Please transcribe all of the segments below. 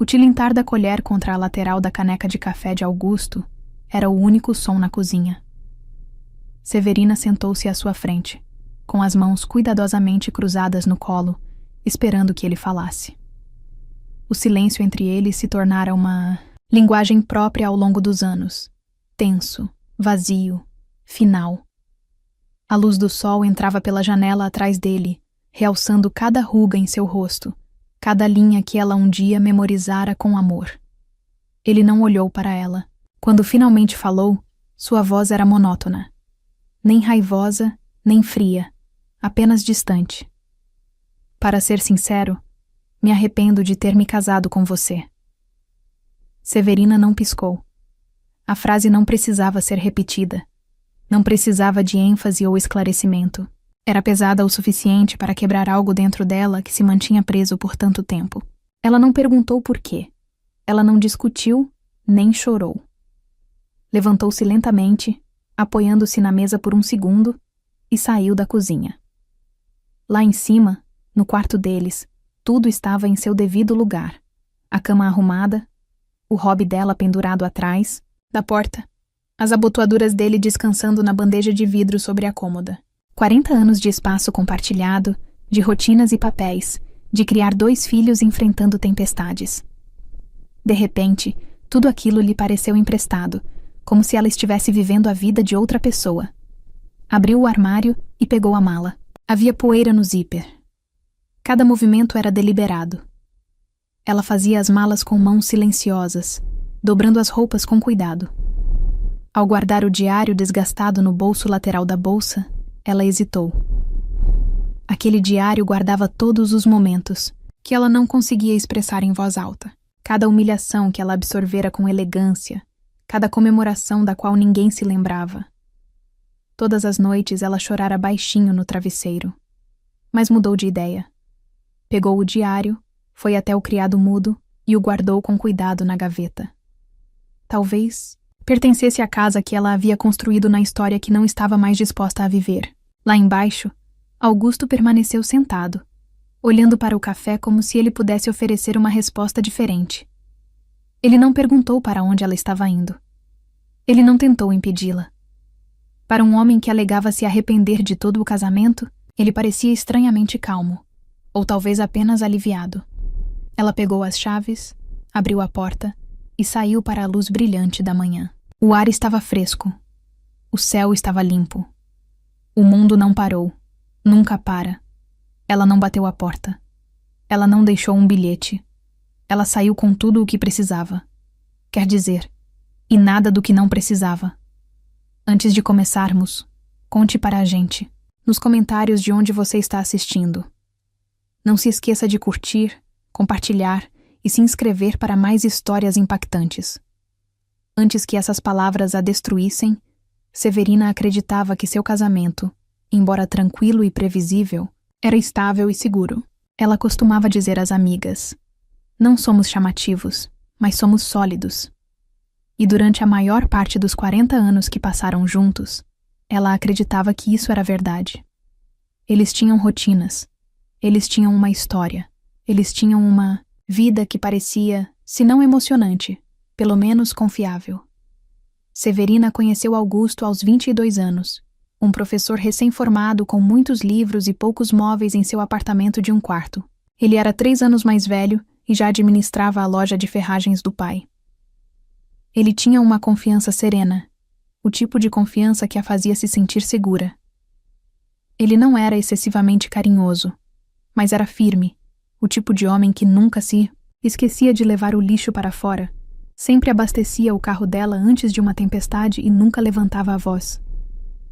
O tilintar da colher contra a lateral da caneca de café de Augusto era o único som na cozinha. Severina sentou-se à sua frente, com as mãos cuidadosamente cruzadas no colo, esperando que ele falasse. O silêncio entre eles se tornara uma linguagem própria ao longo dos anos, tenso, vazio, final. A luz do sol entrava pela janela atrás dele, realçando cada ruga em seu rosto, cada linha que ela um dia memorizara com amor. Ele não olhou para ela. Quando finalmente falou, sua voz era monótona. Nem raivosa, nem fria, apenas distante. Para ser sincero, me arrependo de ter me casado com você. Severina não piscou. A frase não precisava ser repetida. Não precisava de ênfase ou esclarecimento. Era pesada o suficiente para quebrar algo dentro dela que se mantinha preso por tanto tempo. Ela não perguntou por quê. Ela não discutiu, nem chorou. Levantou-se lentamente, apoiando-se na mesa por um segundo, e saiu da cozinha. Lá em cima, no quarto deles, tudo estava em seu devido lugar. A cama arrumada, o hobby dela pendurado atrás da porta, as abotoaduras dele descansando na bandeja de vidro sobre a cômoda. 40 anos de espaço compartilhado, de rotinas e papéis, de criar 2 filhos enfrentando tempestades. De repente, tudo aquilo lhe pareceu emprestado, como se ela estivesse vivendo a vida de outra pessoa. Abriu o armário e pegou a mala. Havia poeira no zíper. Cada movimento era deliberado. Ela fazia as malas com mãos silenciosas, dobrando as roupas com cuidado. Ao guardar o diário desgastado no bolso lateral da bolsa, ela hesitou. Aquele diário guardava todos os momentos que ela não conseguia expressar em voz alta. Cada humilhação que ela absorvera com elegância, cada comemoração da qual ninguém se lembrava. Todas as noites ela chorara baixinho no travesseiro. Mas mudou de ideia. Pegou o diário, foi até o criado mudo e o guardou com cuidado na gaveta. Talvez pertencesse à casa que ela havia construído na história que não estava mais disposta a viver. Lá embaixo, Augusto permaneceu sentado, olhando para o café como se ele pudesse oferecer uma resposta diferente. Ele não perguntou para onde ela estava indo. Ele não tentou impedi-la. Para um homem que alegava se arrepender de todo o casamento, ele parecia estranhamente calmo, ou talvez apenas aliviado. Ela pegou as chaves, abriu a porta e saiu para a luz brilhante da manhã. O ar estava fresco. O céu estava limpo. O mundo não parou. Nunca para. Ela não bateu a porta. Ela não deixou um bilhete. Ela saiu com tudo o que precisava. Quer dizer, e nada do que não precisava. Antes de começarmos, conte para a gente, nos comentários de onde você está assistindo. Não se esqueça de curtir, compartilhar e se inscrever para mais histórias impactantes. Antes que essas palavras a destruíssem, Severina acreditava que seu casamento, embora tranquilo e previsível, era estável e seguro. Ela costumava dizer às amigas: "Não somos chamativos, mas somos sólidos." E durante a maior parte dos 40 anos que passaram juntos, ela acreditava que isso era verdade. Eles tinham rotinas, eles tinham uma história, eles tinham uma vida que parecia, se não emocionante, pelo menos confiável. Severina conheceu Augusto aos 22 anos, um professor recém-formado com muitos livros e poucos móveis em seu apartamento de um quarto. Ele era 3 anos mais velho e já administrava a loja de ferragens do pai. Ele tinha uma confiança serena, o tipo de confiança que a fazia se sentir segura. Ele não era excessivamente carinhoso, mas era firme, o tipo de homem que nunca se esquecia de levar o lixo para fora, sempre abastecia o carro dela antes de uma tempestade e nunca levantava a voz.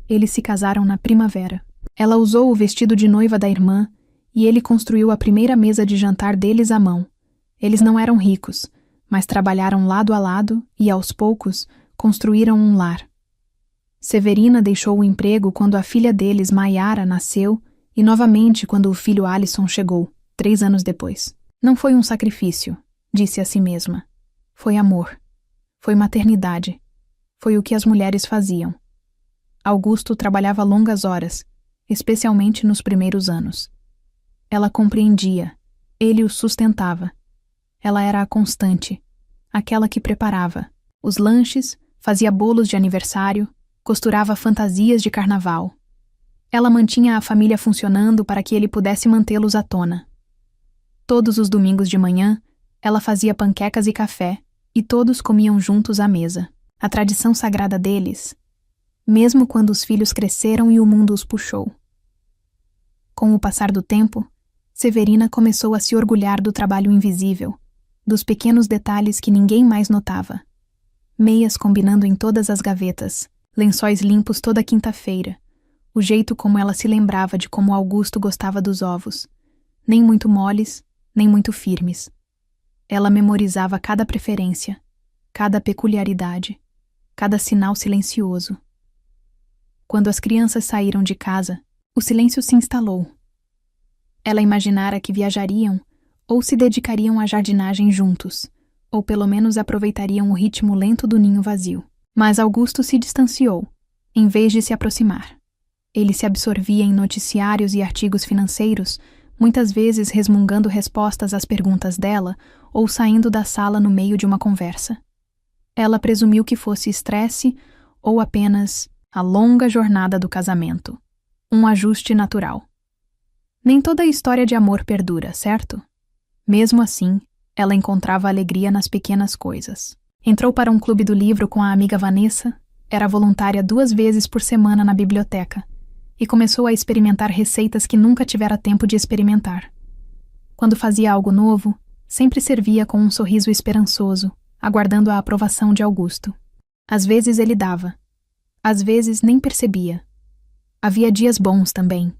Eles se casaram na primavera. Ela usou o vestido de noiva da irmã e ele construiu a primeira mesa de jantar deles à mão. Eles não eram ricos, mas trabalharam lado a lado e, aos poucos, construíram um lar. Severina deixou o emprego quando a filha deles, Maiara, nasceu e novamente quando o filho Alisson chegou, 3 anos depois. Não foi um sacrifício, disse a si mesma. Foi amor. Foi maternidade. Foi o que as mulheres faziam. Augusto trabalhava longas horas, especialmente nos primeiros anos. Ela compreendia. Ele o sustentava. Ela era a constante, aquela que preparava os lanches, fazia bolos de aniversário, costurava fantasias de carnaval. Ela mantinha a família funcionando para que ele pudesse mantê-los à tona. Todos os domingos de manhã, ela fazia panquecas e café, e todos comiam juntos à mesa. A tradição sagrada deles, mesmo quando os filhos cresceram e o mundo os puxou. Com o passar do tempo, Severina começou a se orgulhar do trabalho invisível, dos pequenos detalhes que ninguém mais notava. Meias combinando em todas as gavetas, lençóis limpos toda quinta-feira, o jeito como ela se lembrava de como Augusto gostava dos ovos, nem muito moles, nem muito firmes. Ela memorizava cada preferência, cada peculiaridade, cada sinal silencioso. Quando as crianças saíram de casa, o silêncio se instalou. Ela imaginara que viajariam ou se dedicariam à jardinagem juntos, ou pelo menos aproveitariam o ritmo lento do ninho vazio. Mas Augusto se distanciou, em vez de se aproximar. Ele se absorvia em noticiários e artigos financeiros, muitas vezes resmungando respostas às perguntas dela ou saindo da sala no meio de uma conversa. Ela presumiu que fosse estresse ou apenas a longa jornada do casamento, um ajuste natural. Nem toda a história de amor perdura, certo? Mesmo assim, ela encontrava alegria nas pequenas coisas. Entrou para um clube do livro com a amiga Vanessa, era voluntária 2 vezes por semana na biblioteca e começou a experimentar receitas que nunca tivera tempo de experimentar. Quando fazia algo novo, sempre servia com um sorriso esperançoso, aguardando a aprovação de Augusto. Às vezes ele dava, às vezes nem percebia. Havia dias bons também.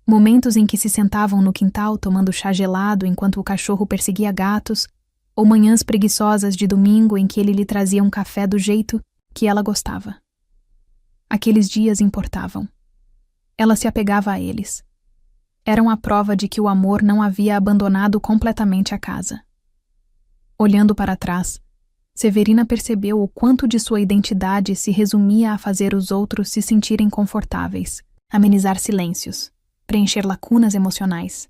Momentos em que se sentavam no quintal tomando chá gelado enquanto o cachorro perseguia gatos, ou manhãs preguiçosas de domingo em que ele lhe trazia um café do jeito que ela gostava. Aqueles dias importavam. Ela se apegava a eles. Eram a prova de que o amor não havia abandonado completamente a casa. Olhando para trás, Severina percebeu o quanto de sua identidade se resumia a fazer os outros se sentirem confortáveis, amenizar silêncios, preencher lacunas emocionais,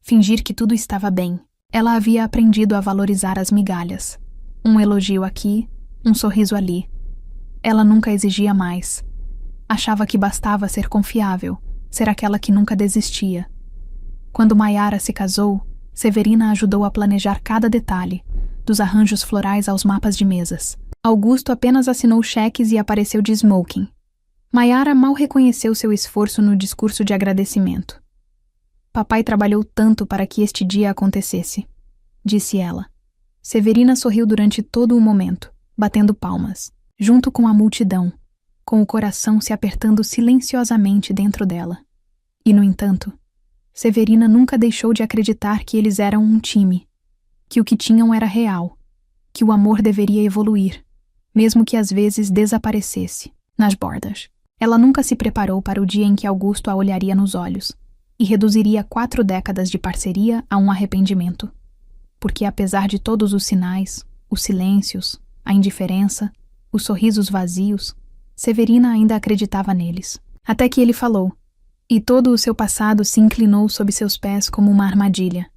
fingir que tudo estava bem. Ela havia aprendido a valorizar as migalhas. Um elogio aqui, um sorriso ali. Ela nunca exigia mais. Achava que bastava ser confiável, ser aquela que nunca desistia. Quando Maiara se casou, Severina ajudou a planejar cada detalhe, dos arranjos florais aos mapas de mesas. Augusto apenas assinou cheques e apareceu de smoking. Maiara mal reconheceu seu esforço no discurso de agradecimento. Papai trabalhou tanto para que este dia acontecesse, disse ela. Severina sorriu durante todo o momento, batendo palmas, junto com a multidão, com o coração se apertando silenciosamente dentro dela. E, no entanto, Severina nunca deixou de acreditar que eles eram um time, que o que tinham era real, que o amor deveria evoluir, mesmo que às vezes desaparecesse, nas bordas. Ela nunca se preparou para o dia em que Augusto a olharia nos olhos e reduziria 4 décadas de parceria a um arrependimento. Porque apesar de todos os sinais, os silêncios, a indiferença, os sorrisos vazios, Severina ainda acreditava neles. Até que ele falou, e todo o seu passado se inclinou sob seus pés como uma armadilha.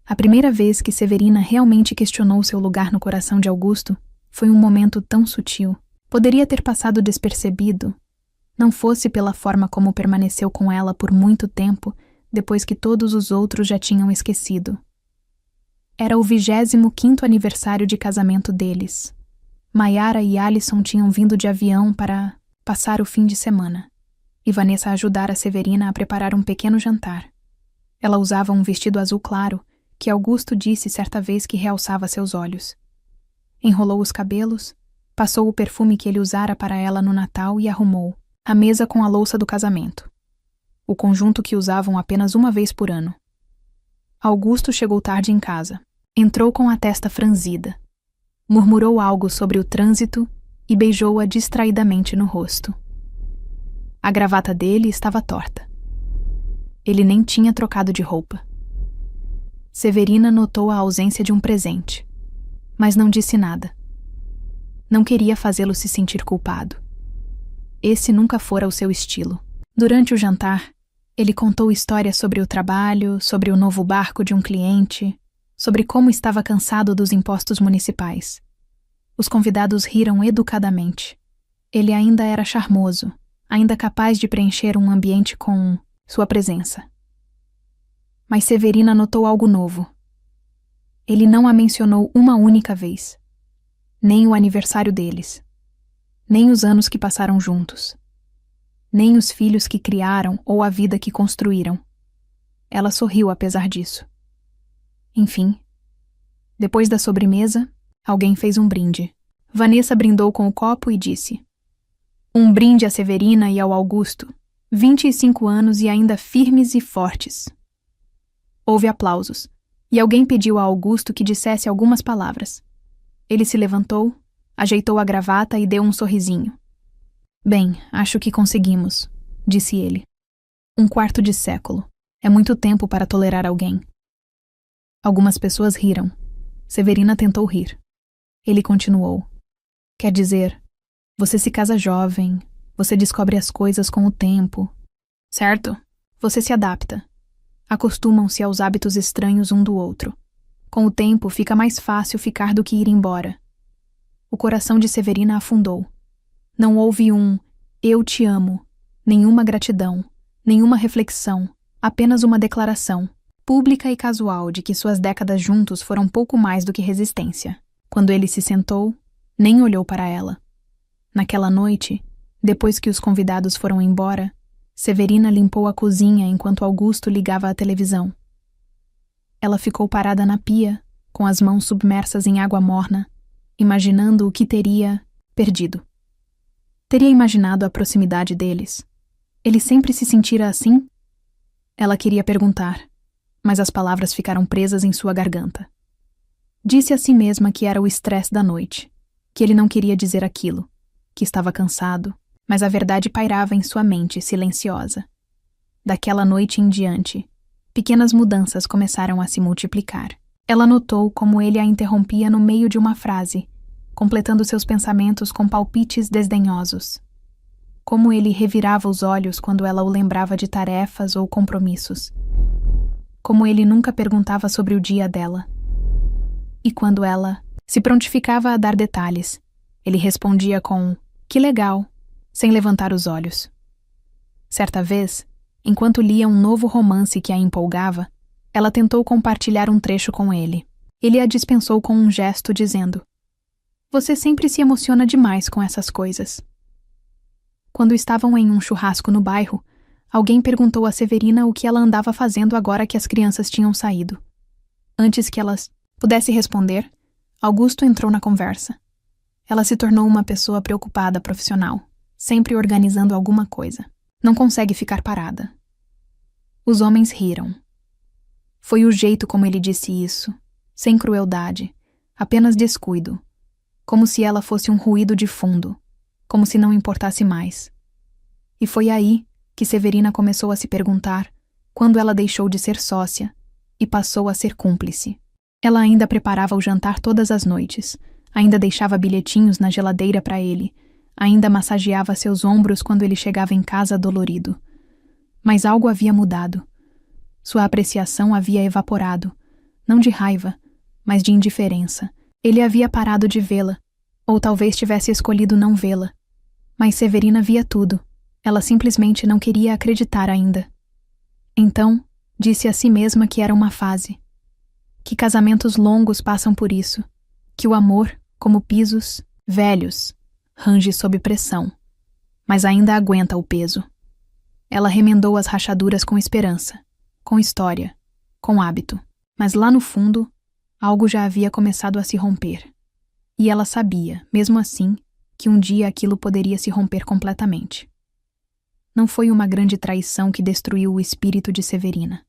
A primeira vez que Severina realmente questionou seu lugar no coração de Augusto foi um momento tão sutil. Poderia ter passado despercebido, não fosse pela forma como permaneceu com ela por muito tempo, depois que todos os outros já tinham esquecido. Era o 25º aniversário de casamento deles. Maiara e Alison tinham vindo de avião para passar o fim de semana, e Vanessa ajudara Severina a preparar um pequeno jantar. Ela usava um vestido azul claro, que Augusto disse certa vez que realçava seus olhos. Enrolou os cabelos, passou o perfume que ele usara para ela no Natal e arrumou a mesa com a louça do casamento, o conjunto que usavam apenas uma vez por ano. Augusto chegou tarde em casa. Entrou com a testa franzida. Murmurou algo sobre o trânsito e beijou-a distraidamente no rosto. A gravata dele estava torta. Ele nem tinha trocado de roupa. Severina notou a ausência de um presente, mas não disse nada. Não queria fazê-lo se sentir culpado. Esse nunca fora o seu estilo. Durante o jantar, ele contou histórias sobre o trabalho, sobre o novo barco de um cliente, sobre como estava cansado dos impostos municipais. Os convidados riram educadamente. Ele ainda era charmoso, ainda capaz de preencher um ambiente com sua presença. Mas Severina notou algo novo. Ele não a mencionou uma única vez. Nem o aniversário deles. Nem os anos que passaram juntos. Nem os filhos que criaram ou a vida que construíram. Ela sorriu apesar disso. Enfim, depois da sobremesa, alguém fez um brinde. Vanessa brindou com o copo e disse: "Um brinde a Severina e ao Augusto, 25 anos e ainda firmes e fortes." Houve aplausos, e alguém pediu a Augusto que dissesse algumas palavras. Ele se levantou, ajeitou a gravata e deu um sorrisinho. "Bem, acho que conseguimos", disse ele. "Um quarto de século. É muito tempo para tolerar alguém." Algumas pessoas riram. Severina tentou rir. Ele continuou: "Quer dizer, você se casa jovem, você descobre as coisas com o tempo, certo? Você se adapta. Acostumam-se aos hábitos estranhos um do outro. Com o tempo, fica mais fácil ficar do que ir embora." O coração de Severina afundou. Não houve um "eu te amo", nenhuma gratidão, nenhuma reflexão, apenas uma declaração, pública e casual, de que suas décadas juntos foram pouco mais do que resistência. Quando ele se sentou, nem olhou para ela. Naquela noite, depois que os convidados foram embora, Severina limpou a cozinha enquanto Augusto ligava a televisão. Ela ficou parada na pia, com as mãos submersas em água morna, imaginando o que teria perdido. Teria imaginado a proximidade deles. Ele sempre se sentira assim? Ela queria perguntar, mas as palavras ficaram presas em sua garganta. Disse a si mesma que era o estresse da noite, que ele não queria dizer aquilo, que estava cansado, mas a verdade pairava em sua mente silenciosa. Daquela noite em diante, pequenas mudanças começaram a se multiplicar. Ela notou como ele a interrompia no meio de uma frase, completando seus pensamentos com palpites desdenhosos. Como ele revirava os olhos quando ela o lembrava de tarefas ou compromissos. Como ele nunca perguntava sobre o dia dela. E quando ela se prontificava a dar detalhes, ele respondia com "que legal", sem levantar os olhos. Certa vez, enquanto lia um novo romance que a empolgava, ela tentou compartilhar um trecho com ele. Ele a dispensou com um gesto, dizendo: "Você sempre se emociona demais com essas coisas." Quando estavam em um churrasco no bairro, alguém perguntou a Severina o que ela andava fazendo agora que as crianças tinham saído. Antes que ela pudesse responder, Augusto entrou na conversa. Ela se tornou uma pessoa preocupada profissional, sempre organizando alguma coisa. Não consegue ficar parada. Os homens riram. Foi o jeito como ele disse isso, sem crueldade, apenas descuido, como se ela fosse um ruído de fundo, como se não importasse mais. E foi aí que Severina começou a se perguntar quando ela deixou de ser sócia e passou a ser cúmplice. Ela ainda preparava o jantar todas as noites, ainda deixava bilhetinhos na geladeira para ele, ainda massageava seus ombros quando ele chegava em casa dolorido. Mas algo havia mudado. Sua apreciação havia evaporado, não de raiva, mas de indiferença. Ele havia parado de vê-la, ou talvez tivesse escolhido não vê-la. Mas Severina via tudo. Ela simplesmente não queria acreditar ainda. Então, disse a si mesma que era uma fase. Que casamentos longos passam por isso. Que o amor, como pisos velhos, range sob pressão, mas ainda aguenta o peso. Ela remendou as rachaduras com esperança, com história, com hábito, mas lá no fundo, algo já havia começado a se romper. E ela sabia, mesmo assim, que um dia aquilo poderia se romper completamente. Não foi uma grande traição que destruiu o espírito de Severina.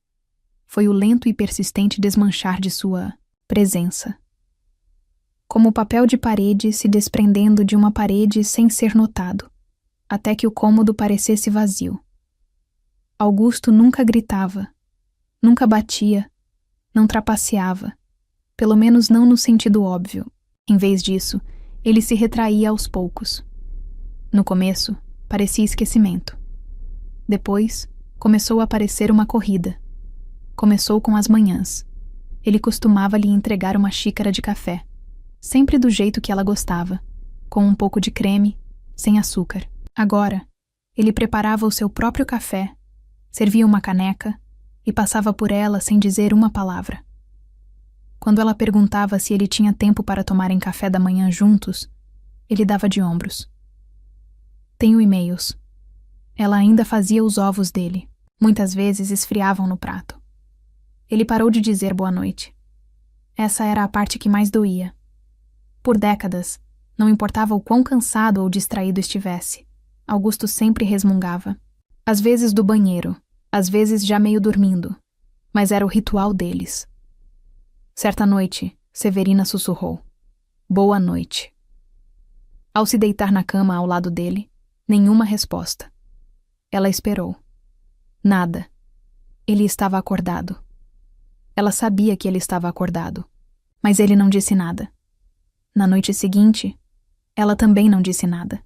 Foi o lento e persistente desmanchar de sua presença. Como papel de parede se desprendendo de uma parede sem ser notado, até que o cômodo parecesse vazio. Augusto nunca gritava, nunca batia, não trapaceava, pelo menos não no sentido óbvio. Em vez disso, ele se retraía aos poucos. No começo, parecia esquecimento. Depois, começou a parecer uma corrida. Começou com as manhãs. Ele costumava lhe entregar uma xícara de café, sempre do jeito que ela gostava, com um pouco de creme, sem açúcar. Agora, ele preparava o seu próprio café, servia uma caneca e passava por ela sem dizer uma palavra. Quando ela perguntava se ele tinha tempo para tomarem café da manhã juntos, ele dava de ombros. Tenho e-mails. Ela ainda fazia os ovos dele. Muitas vezes esfriavam no prato. Ele parou de dizer boa noite. Essa era a parte que mais doía. Por décadas, não importava o quão cansado ou distraído estivesse, Augusto sempre resmungava. Às vezes do banheiro, às vezes já meio dormindo, mas era o ritual deles. Certa noite, Severina sussurrou: "Boa noite." Ao se deitar na cama ao lado dele, nenhuma resposta. Ela esperou. Nada. Ele estava acordado. Ela sabia que ele estava acordado, mas ele não disse nada. Na noite seguinte, ela também não disse nada.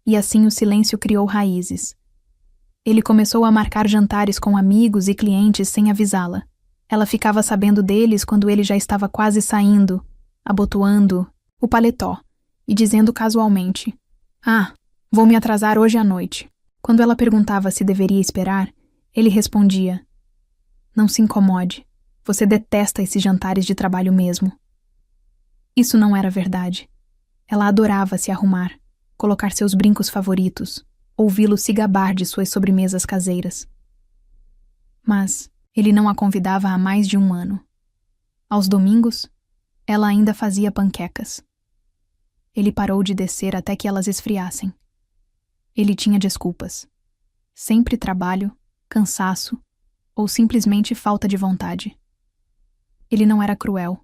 E assim o silêncio criou raízes. Ele começou a marcar jantares com amigos e clientes sem avisá-la. Ela ficava sabendo deles quando ele já estava quase saindo, abotoando o paletó e dizendo casualmente: "Ah, vou me atrasar hoje à noite." Quando ela perguntava se deveria esperar, ele respondia: "Não se incomode, você detesta esses jantares de trabalho mesmo." Isso não era verdade. Ela adorava se arrumar, colocar seus brincos favoritos, ouvi-lo se gabar de suas sobremesas caseiras. Mas ele não a convidava há mais de um ano. Aos domingos, ela ainda fazia panquecas. Ele parou de descer até que elas esfriassem. Ele tinha desculpas. Sempre trabalho, cansaço ou simplesmente falta de vontade. Ele não era cruel,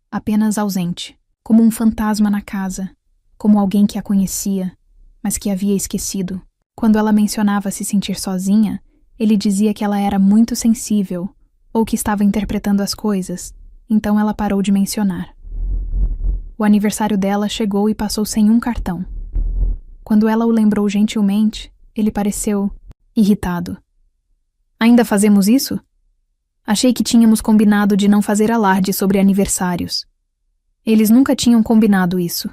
apenas ausente, como um fantasma na casa, como alguém que a conhecia, mas que havia esquecido. Quando ela mencionava se sentir sozinha, ele dizia que ela era muito sensível ou que estava interpretando as coisas, então ela parou de mencionar. O aniversário dela chegou e passou sem um cartão. Quando ela o lembrou gentilmente, ele pareceu irritado. "Ainda fazemos isso? Achei que tínhamos combinado de não fazer alarde sobre aniversários." Eles nunca tinham combinado isso.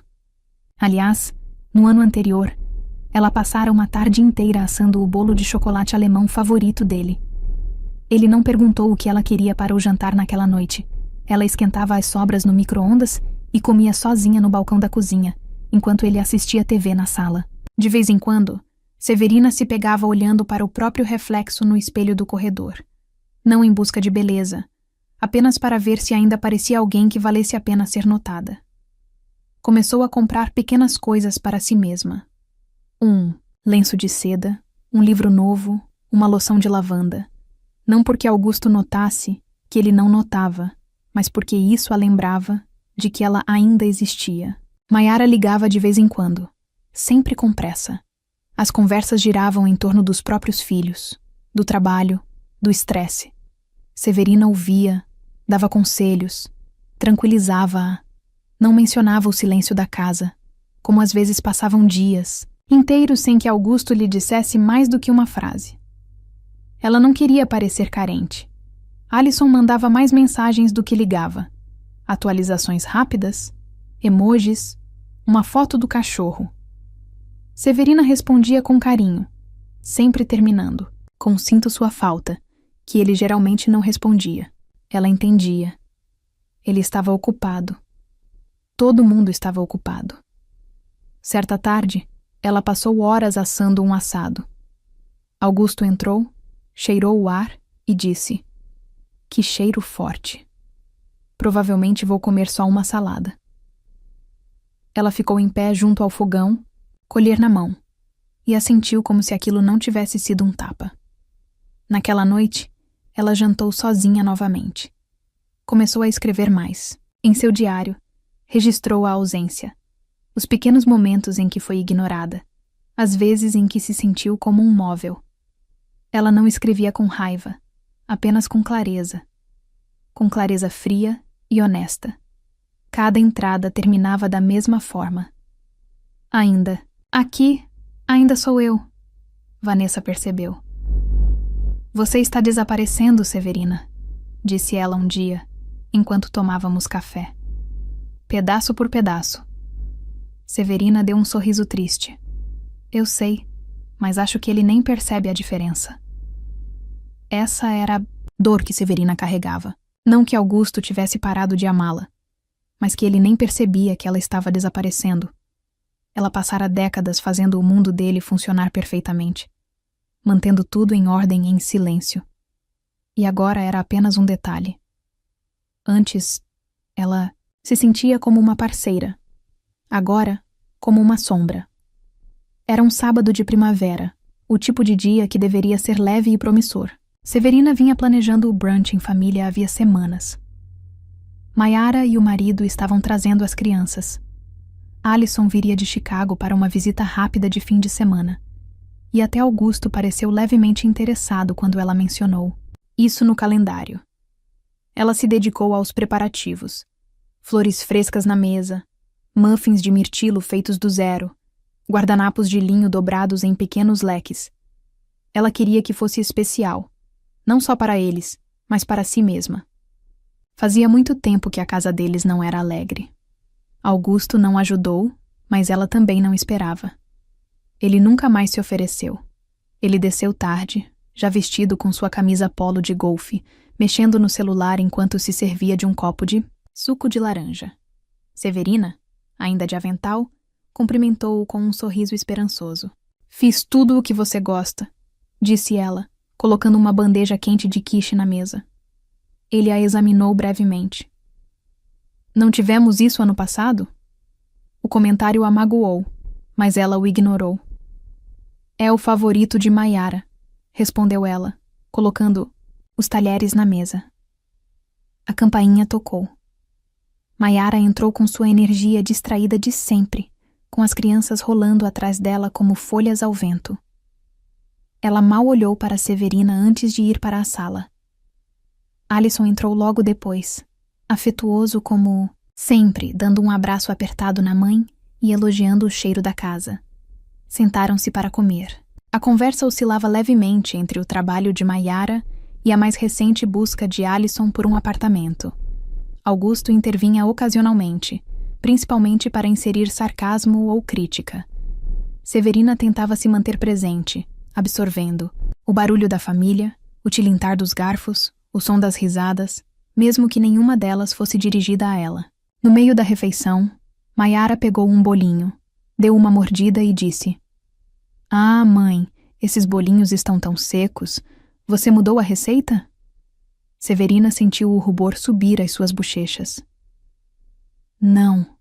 Aliás, no ano anterior, ela passara uma tarde inteira assando o bolo de chocolate alemão favorito dele. Ele não perguntou o que ela queria para o jantar naquela noite. Ela esquentava as sobras no micro-ondas e comia sozinha no balcão da cozinha, enquanto ele assistia TV na sala. De vez em quando, Severina se pegava olhando para o próprio reflexo no espelho do corredor. Não em busca de beleza, apenas para ver se ainda parecia alguém que valesse a pena ser notada. Começou a comprar pequenas coisas para si mesma. Um lenço de seda, um livro novo, uma loção de lavanda. Não porque Augusto notasse que ele não notava, mas porque isso a lembrava de que ela ainda existia. Maiara ligava de vez em quando, sempre com pressa. As conversas giravam em torno dos próprios filhos, do trabalho, do estresse. Severina ouvia, dava conselhos, tranquilizava-a. Não mencionava o silêncio da casa, como às vezes passavam dias inteiros sem que Augusto lhe dissesse mais do que uma frase. Ela não queria parecer carente. Alison mandava mais mensagens do que ligava. Atualizações rápidas, emojis, uma foto do cachorro. Severina respondia com carinho, sempre terminando: "Com sinto sua falta", que ele geralmente não respondia. Ela entendia. Ele estava ocupado. Todo mundo estava ocupado. Certa tarde, ela passou horas assando um assado. Augusto entrou, cheirou o ar e disse: "Que cheiro forte. Provavelmente vou comer só uma salada." Ela ficou em pé junto ao fogão, colher na mão, e assentiu como se aquilo não tivesse sido um tapa. Naquela noite, ela jantou sozinha novamente. Começou a escrever mais. Em seu diário, registrou a ausência, os pequenos momentos em que foi ignorada, as vezes em que se sentiu como um móvel. Ela não escrevia com raiva, apenas com clareza fria e honesta. Cada entrada terminava da mesma forma. "Ainda, aqui, ainda sou eu", Vanessa percebeu. "Você está desaparecendo, Severina", disse ela um dia, enquanto tomávamos café. Pedaço por pedaço. Severina deu um sorriso triste. Eu sei, mas acho que ele nem percebe a diferença. Essa era a dor que Severina carregava. Não que Augusto tivesse parado de amá-la, mas que ele nem percebia que ela estava desaparecendo. Ela passara décadas fazendo o mundo dele funcionar perfeitamente, mantendo tudo em ordem em silêncio. E agora era apenas um detalhe. Antes, ela se sentia como uma parceira. Agora, como uma sombra. Era um sábado de primavera, o tipo de dia que deveria ser leve e promissor. Severina vinha planejando o brunch em família havia semanas. Mayara e o marido estavam trazendo as crianças. Alison viria de Chicago para uma visita rápida de fim de semana. E até Augusto pareceu levemente interessado quando ela mencionou isso no calendário. Ela se dedicou aos preparativos. Flores frescas na mesa, muffins de mirtilo feitos do zero, guardanapos de linho dobrados em pequenos leques. Ela queria que fosse especial, não só para eles, mas para si mesma. Fazia muito tempo que a casa deles não era alegre. Augusto não ajudou, mas ela também não esperava. Ele nunca mais se ofereceu. Ele desceu tarde, já vestido com sua camisa polo de golfe, mexendo no celular enquanto se servia de um copo de suco de laranja. Severina, ainda de avental, cumprimentou-o com um sorriso esperançoso. "Fiz tudo o que você gosta", disse ela, colocando uma bandeja quente de quiche na mesa. Ele a examinou brevemente. "Não tivemos isso ano passado?" O comentário a magoou, mas ela o ignorou. "É o favorito de Mayara", respondeu ela, colocando os talheres na mesa. A campainha tocou. Mayara entrou com sua energia distraída de sempre, com as crianças rolando atrás dela como folhas ao vento. Ela mal olhou para Severina antes de ir para a sala. Alison entrou logo depois, afetuoso como sempre, dando um abraço apertado na mãe e elogiando o cheiro da casa. Sentaram-se para comer. A conversa oscilava levemente entre o trabalho de Mayara e a mais recente busca de Alison por um apartamento. Augusto intervinha ocasionalmente, principalmente para inserir sarcasmo ou crítica. Severina tentava se manter presente, absorvendo o barulho da família, o tilintar dos garfos, o som das risadas, mesmo que nenhuma delas fosse dirigida a ela. No meio da refeição, Mayara pegou um bolinho, deu uma mordida e disse: "Ah, mãe, esses bolinhos estão tão secos. Você mudou a receita?" Severina sentiu o rubor subir às suas bochechas. "Não",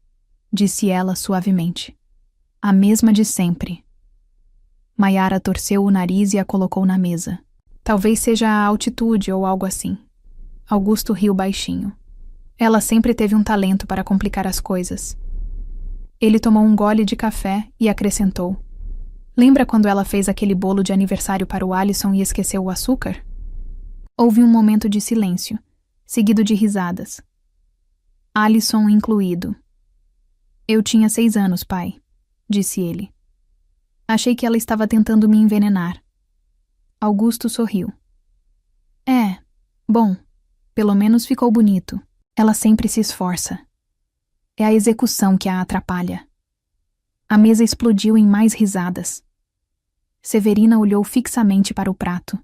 disse ela suavemente. "A mesma de sempre." Mayara torceu o nariz e a colocou na mesa. "Talvez seja a altitude ou algo assim." Augusto riu baixinho. Ela sempre teve um talento para complicar as coisas. Ele tomou um gole de café e acrescentou: "Lembra quando ela fez aquele bolo de aniversário para o Alison e esqueceu o açúcar?" Houve um momento de silêncio, seguido de risadas. Alison incluído. "Eu tinha 6 anos, pai", disse ele. "Achei que ela estava tentando me envenenar." Augusto sorriu. Bom, pelo menos ficou bonito. Ela sempre se esforça. É a execução que a atrapalha." A mesa explodiu em mais risadas. Severina olhou fixamente para o prato.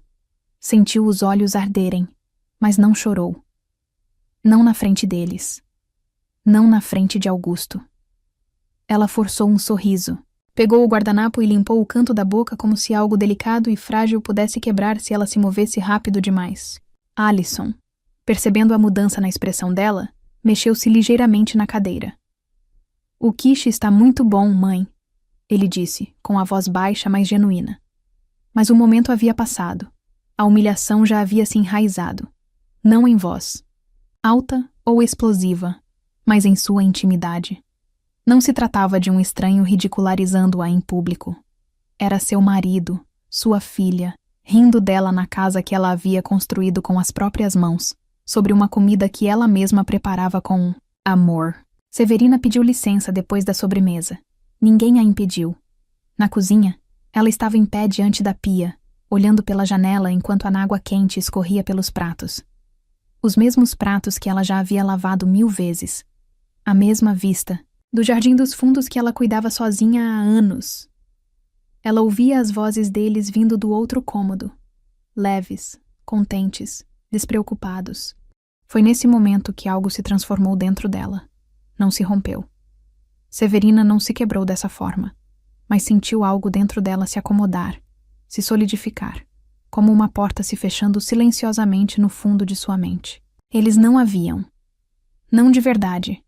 Sentiu os olhos arderem, mas não chorou. Não na frente deles. Não na frente de Augusto. Ela forçou um sorriso. Pegou o guardanapo e limpou o canto da boca como se algo delicado e frágil pudesse quebrar se ela se movesse rápido demais. Alison, percebendo a mudança na expressão dela, mexeu-se ligeiramente na cadeira. "O quiche está muito bom, mãe", ele disse, com a voz baixa, mas genuína. Mas o momento havia passado. A humilhação já havia se enraizado. Não em voz, alta ou explosiva, mas em sua intimidade. Não se tratava de um estranho ridicularizando-a em público. Era seu marido, sua filha, rindo dela na casa que ela havia construído com as próprias mãos, sobre uma comida que ela mesma preparava com amor. Severina pediu licença depois da sobremesa. Ninguém a impediu. Na cozinha, ela estava em pé diante da pia, olhando pela janela enquanto a água quente escorria pelos pratos. Os mesmos pratos que ela já havia lavado 1000 vezes. A mesma vista, do jardim dos fundos que ela cuidava sozinha há anos. Ela ouvia as vozes deles vindo do outro cômodo, leves, contentes, despreocupados. Foi nesse momento que algo se transformou dentro dela. Não se rompeu. Severina não se quebrou dessa forma, mas sentiu algo dentro dela se acomodar, se solidificar, como uma porta se fechando silenciosamente no fundo de sua mente. Eles não a viam. Não de verdade.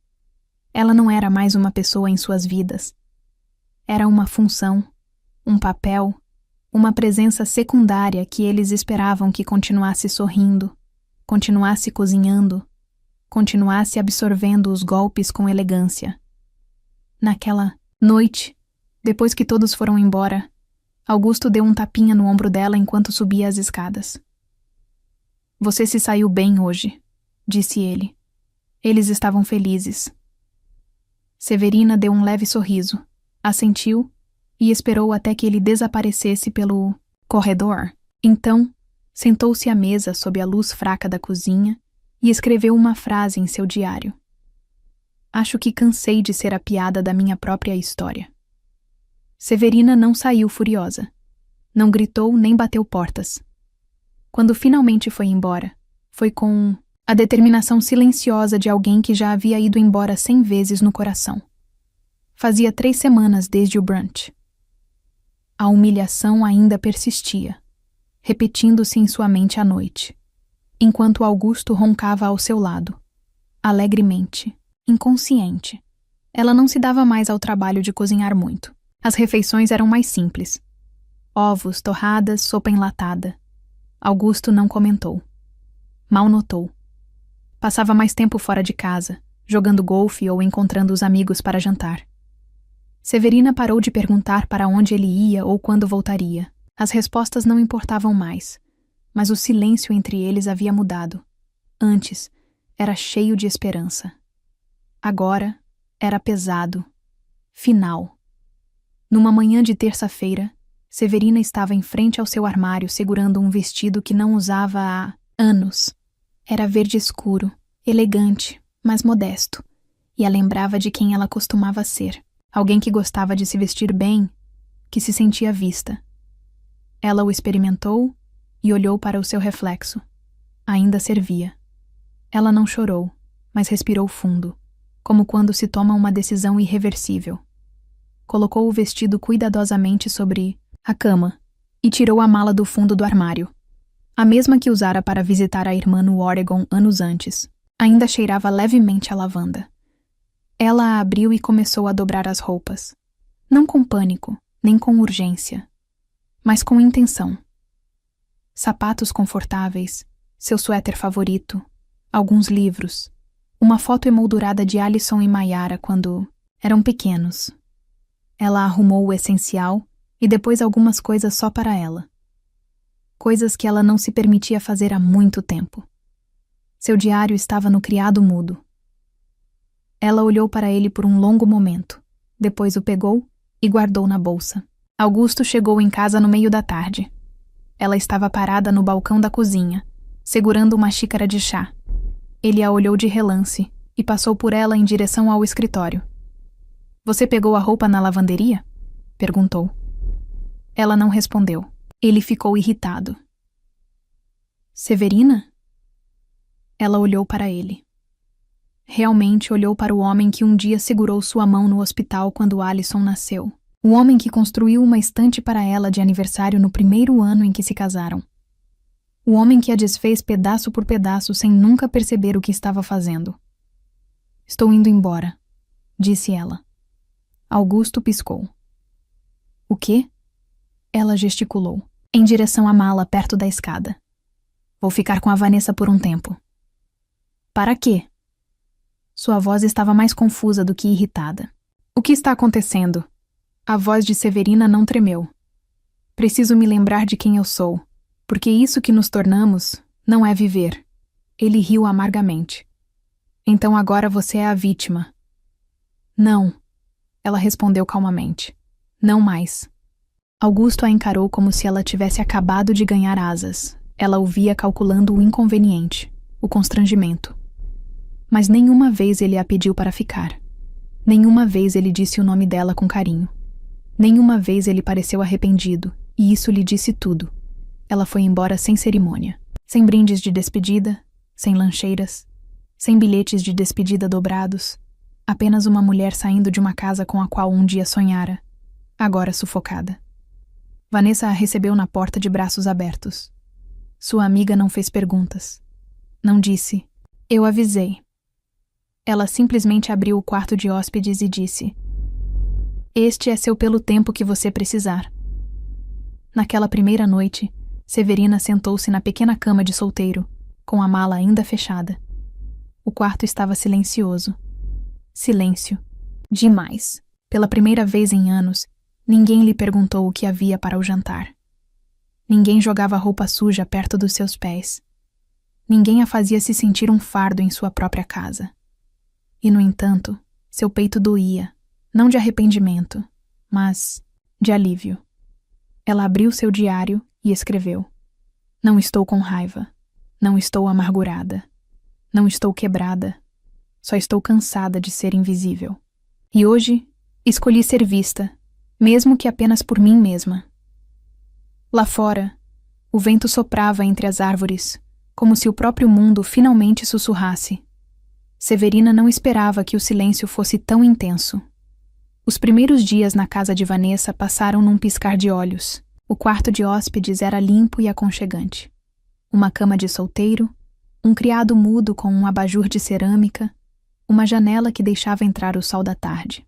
Ela não era mais uma pessoa em suas vidas. Era uma função, um papel, uma presença secundária que eles esperavam que continuasse sorrindo, continuasse cozinhando, continuasse absorvendo os golpes com elegância. Naquela noite, depois que todos foram embora, Augusto deu um tapinha no ombro dela enquanto subia as escadas. "Você se saiu bem hoje", disse ele. Eles estavam felizes. Severina deu um leve sorriso, assentiu e esperou até que ele desaparecesse pelo corredor. Então, sentou-se à mesa sob a luz fraca da cozinha e escreveu uma frase em seu diário. "Acho que cansei de ser a piada da minha própria história." Severina não saiu furiosa. Não gritou nem bateu portas. Quando finalmente foi embora, foi com a determinação silenciosa de alguém que já havia ido embora 100 vezes no coração. Fazia 3 semanas desde o brunch. A humilhação ainda persistia, repetindo-se em sua mente à noite, enquanto Augusto roncava ao seu lado, alegremente, inconsciente. Ela não se dava mais ao trabalho de cozinhar muito. As refeições eram mais simples. Ovos, torradas, sopa enlatada. Augusto não comentou. Mal notou. Passava mais tempo fora de casa, jogando golfe ou encontrando os amigos para jantar. Severina parou de perguntar para onde ele ia ou quando voltaria. As respostas não importavam mais, mas o silêncio entre eles havia mudado. Antes, era cheio de esperança. Agora, era pesado. Final. Numa manhã de terça-feira, Severina estava em frente ao seu armário segurando um vestido que não usava há anos. Era verde escuro, elegante, mas modesto, e a lembrava de quem ela costumava ser. Alguém que gostava de se vestir bem, que se sentia vista. Ela o experimentou e olhou para o seu reflexo. Ainda servia. Ela não chorou, mas respirou fundo, como quando se toma uma decisão irreversível. Colocou o vestido cuidadosamente sobre a cama e tirou a mala do fundo do armário. A mesma que usara para visitar a irmã no Oregon anos antes. Ainda cheirava levemente a lavanda. Ela a abriu e começou a dobrar as roupas. Não com pânico, nem com urgência, mas com intenção. Sapatos confortáveis, seu suéter favorito, alguns livros, uma foto emoldurada de Alison e Mayara quando eram pequenos. Ela arrumou o essencial e depois algumas coisas só para ela. Coisas que ela não se permitia fazer há muito tempo. Seu diário estava no criado mudo. Ela olhou para ele por um longo momento, depois o pegou e guardou na bolsa. Augusto chegou em casa no meio da tarde. Ela estava parada no balcão da cozinha, segurando uma xícara de chá. Ele a olhou de relance e passou por ela em direção ao escritório. "Você pegou a roupa na lavanderia?" perguntou. Ela não respondeu. Ele ficou irritado. "Severina?" Ela olhou para ele. Realmente olhou para o homem que um dia segurou sua mão no hospital quando Alison nasceu. O homem que construiu uma estante para ela de aniversário no primeiro ano em que se casaram. O homem que a desfez pedaço por pedaço sem nunca perceber o que estava fazendo. "Estou indo embora", disse ela. Augusto piscou. "O quê?" Ela gesticulou, em direção à mala perto da escada. "Vou ficar com a Vanessa por um tempo." "Para quê?" Sua voz estava mais confusa do que irritada. "O que está acontecendo?" A voz de Severina não tremeu. "Preciso me lembrar de quem eu sou, porque isso que nos tornamos não é viver." Ele riu amargamente. "Então agora você é a vítima." "Não," ela respondeu calmamente. "Não mais." Augusto a encarou como se ela tivesse acabado de ganhar asas. Ela o via calculando o inconveniente, o constrangimento. Mas nenhuma vez ele a pediu para ficar. Nenhuma vez ele disse o nome dela com carinho. Nenhuma vez ele pareceu arrependido, e isso lhe disse tudo. Ela foi embora sem cerimônia, sem brindes de despedida, sem lancheiras, sem bilhetes de despedida dobrados, apenas uma mulher saindo de uma casa com a qual um dia sonhara, agora sufocada. Vanessa a recebeu na porta de braços abertos. Sua amiga não fez perguntas. Não disse, "Eu avisei." Ela simplesmente abriu o quarto de hóspedes e disse, "Este é seu pelo tempo que você precisar." Naquela primeira noite, Severina sentou-se na pequena cama de solteiro, com a mala ainda fechada. O quarto estava silencioso. Silêncio. Demais. Pela primeira vez em anos, ninguém lhe perguntou o que havia para o jantar. Ninguém jogava roupa suja perto dos seus pés. Ninguém a fazia se sentir um fardo em sua própria casa. E, no entanto, seu peito doía, não de arrependimento, mas de alívio. Ela abriu seu diário e escreveu: "Não estou com raiva. Não estou amargurada. Não estou quebrada. Só estou cansada de ser invisível. E hoje escolhi ser vista, mesmo que apenas por mim mesma." Lá fora, o vento soprava entre as árvores, como se o próprio mundo finalmente sussurrasse. Severina não esperava que o silêncio fosse tão intenso. Os primeiros dias na casa de Vanessa passaram num piscar de olhos. O quarto de hóspedes era limpo e aconchegante. Uma cama de solteiro, um criado mudo com um abajur de cerâmica, uma janela que deixava entrar o sol da tarde.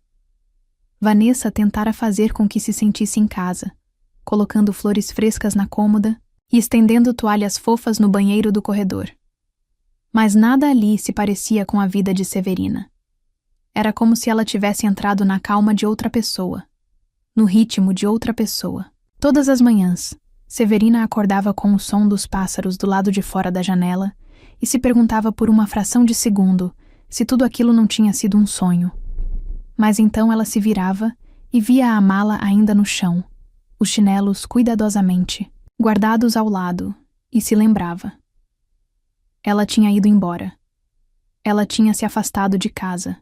Vanessa tentara fazer com que se sentisse em casa, colocando flores frescas na cômoda e estendendo toalhas fofas no banheiro do corredor. Mas nada ali se parecia com a vida de Severina. Era como se ela tivesse entrado na calma de outra pessoa, no ritmo de outra pessoa. Todas as manhãs, Severina acordava com o som dos pássaros do lado de fora da janela e se perguntava por uma fração de segundo se tudo aquilo não tinha sido um sonho. Mas então ela se virava e via a mala ainda no chão, os chinelos cuidadosamente, guardados ao lado, e se lembrava. Ela tinha ido embora. Ela tinha se afastado de casa,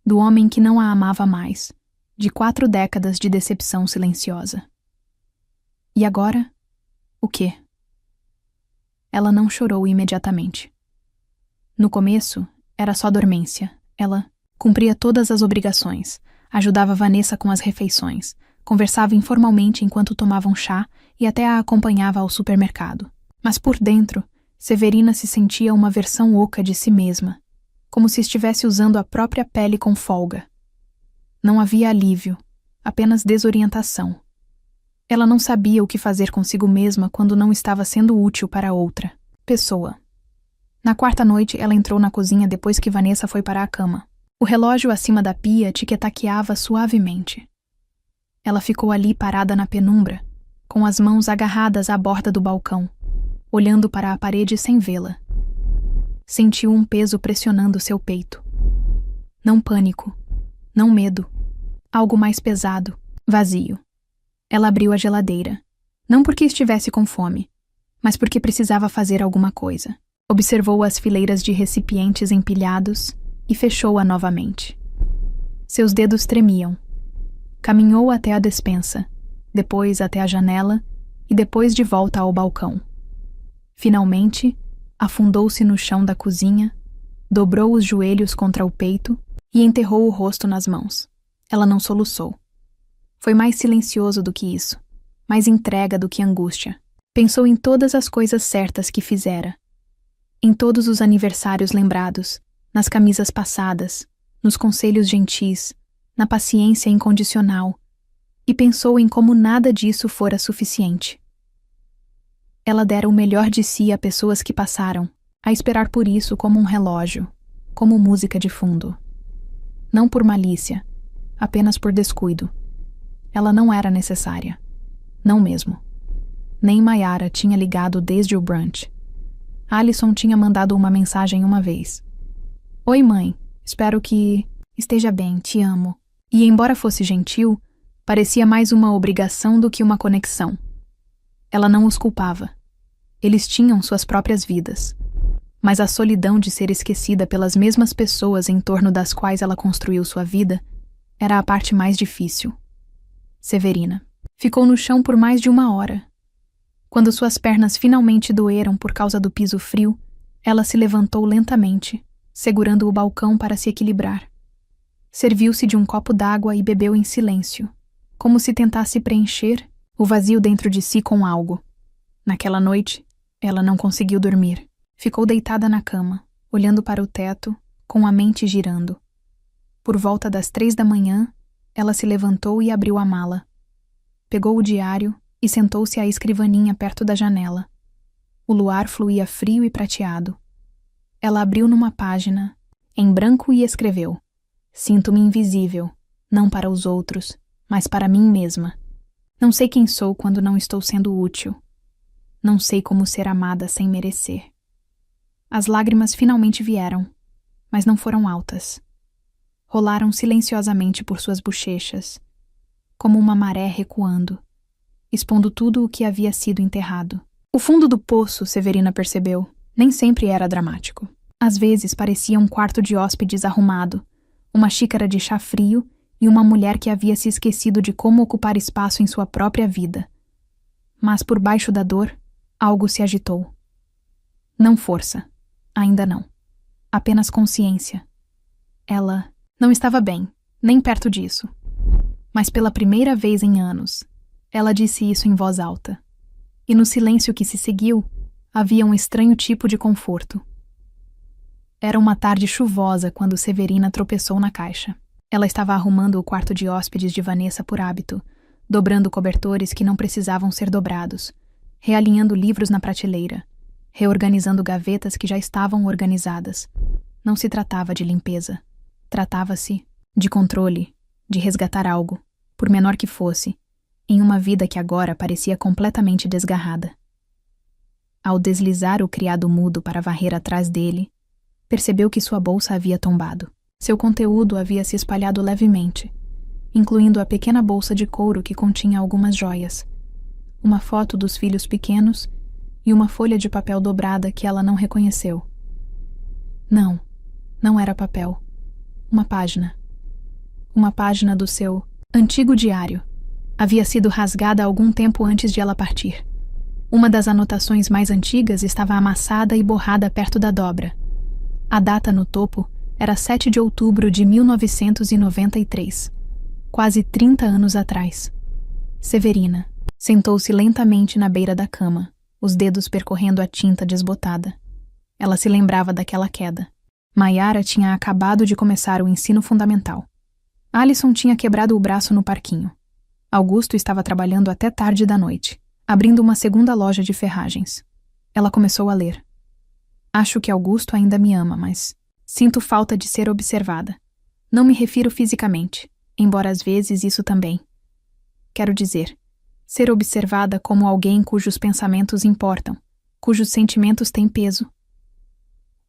do homem que não a amava mais, de 4 décadas de decepção silenciosa. E agora? O quê? Ela não chorou imediatamente. No começo, era só dormência. Ela cumpria todas as obrigações, ajudava Vanessa com as refeições, conversava informalmente enquanto tomavam chá e até a acompanhava ao supermercado. Mas por dentro, Severina se sentia uma versão oca de si mesma, como se estivesse usando a própria pele com folga. Não havia alívio, apenas desorientação. Ela não sabia o que fazer consigo mesma quando não estava sendo útil para outra pessoa. Na 4ª noite, ela entrou na cozinha depois que Vanessa foi para a cama. O relógio acima da pia tiquetaqueava suavemente. Ela ficou ali parada na penumbra, com as mãos agarradas à borda do balcão, olhando para a parede sem vê-la. Sentiu um peso pressionando seu peito. Não pânico, não medo. Algo mais pesado, vazio. Ela abriu a geladeira, não porque estivesse com fome, mas porque precisava fazer alguma coisa. Observou as fileiras de recipientes empilhados e fechou-a novamente. Seus dedos tremiam. Caminhou até a despensa, depois até a janela e depois de volta ao balcão. Finalmente, afundou-se no chão da cozinha, dobrou os joelhos contra o peito e enterrou o rosto nas mãos. Ela não soluçou. Foi mais silencioso do que isso, mais entrega do que angústia. Pensou em todas as coisas certas que fizera, em todos os aniversários lembrados, nas camisas passadas, nos conselhos gentis, na paciência incondicional, e pensou em como nada disso fora suficiente. Ela dera o melhor de si a pessoas que passaram, a esperar por isso como um relógio, como música de fundo. Não por malícia, apenas por descuido. Ela não era necessária. Não mesmo. Nem Mayara tinha ligado desde o brunch. Alison tinha mandado uma mensagem uma vez. "Oi, mãe. Espero que esteja bem, te amo." E, embora fosse gentil, parecia mais uma obrigação do que uma conexão. Ela não os culpava. Eles tinham suas próprias vidas. mas a solidão de ser esquecida pelas mesmas pessoas em torno das quais ela construiu sua vida era a parte mais difícil. Severina ficou no chão por mais de 1 hora. Quando suas pernas finalmente doeram por causa do piso frio, ela se levantou lentamente, segurando o balcão para se equilibrar. Serviu-se de um copo d'água e bebeu em silêncio, como se tentasse preencher o vazio dentro de si com algo. Naquela noite, ela não conseguiu dormir. Ficou deitada na cama, olhando para o teto, com a mente girando. Por volta das 3 da manhã, ela se levantou e abriu a mala. Pegou o diário e sentou-se à escrivaninha perto da janela. O luar fluía frio e prateado. Ela abriu numa página, em branco, e escreveu: "Sinto-me invisível, não para os outros, mas para mim mesma. Não sei quem sou quando não estou sendo útil. Não sei como ser amada sem merecer." As lágrimas finalmente vieram, mas não foram altas. Rolaram silenciosamente por suas bochechas, como uma maré recuando, expondo tudo o que havia sido enterrado. O fundo do poço, Severina percebeu, nem sempre era dramático. Às vezes parecia um quarto de hóspedes arrumado, uma xícara de chá frio e uma mulher que havia se esquecido de como ocupar espaço em sua própria vida. Mas por baixo da dor, algo se agitou. Não força. Ainda não. Apenas consciência. Ela não estava bem, nem perto disso. Mas pela primeira vez em anos, ela disse isso em voz alta. E no silêncio que se seguiu, havia um estranho tipo de conforto. Era uma tarde chuvosa quando Severina tropeçou na caixa. Ela estava arrumando o quarto de hóspedes de Vanessa por hábito, dobrando cobertores que não precisavam ser dobrados, realinhando livros na prateleira, reorganizando gavetas que já estavam organizadas. Não se tratava de limpeza. Tratava-se de controle, de resgatar algo, por menor que fosse, em uma vida que agora parecia completamente desgarrada. Ao deslizar o criado mudo para varrer atrás dele, percebeu que sua bolsa havia tombado. Seu conteúdo havia se espalhado levemente, incluindo a pequena bolsa de couro que continha algumas joias, uma foto dos filhos pequenos e uma folha de papel dobrada que ela não reconheceu. Não, não era papel. Uma página. Uma página do seu antigo diário. Havia sido rasgada algum tempo antes de ela partir. Uma das anotações mais antigas estava amassada e borrada perto da dobra. A data no topo era 7 de outubro de 1993, quase 30 anos atrás. Severina sentou-se lentamente na beira da cama, os dedos percorrendo a tinta desbotada. Ela se lembrava daquela queda. Mayara tinha acabado de começar o ensino fundamental. Alison tinha quebrado o braço no parquinho. Augusto estava trabalhando até tarde da noite, abrindo uma segunda loja de ferragens. Ela começou a ler. Acho que Augusto ainda me ama, mas sinto falta de ser observada. Não me refiro fisicamente, embora às vezes isso também. Quero dizer, ser observada como alguém cujos pensamentos importam, cujos sentimentos têm peso.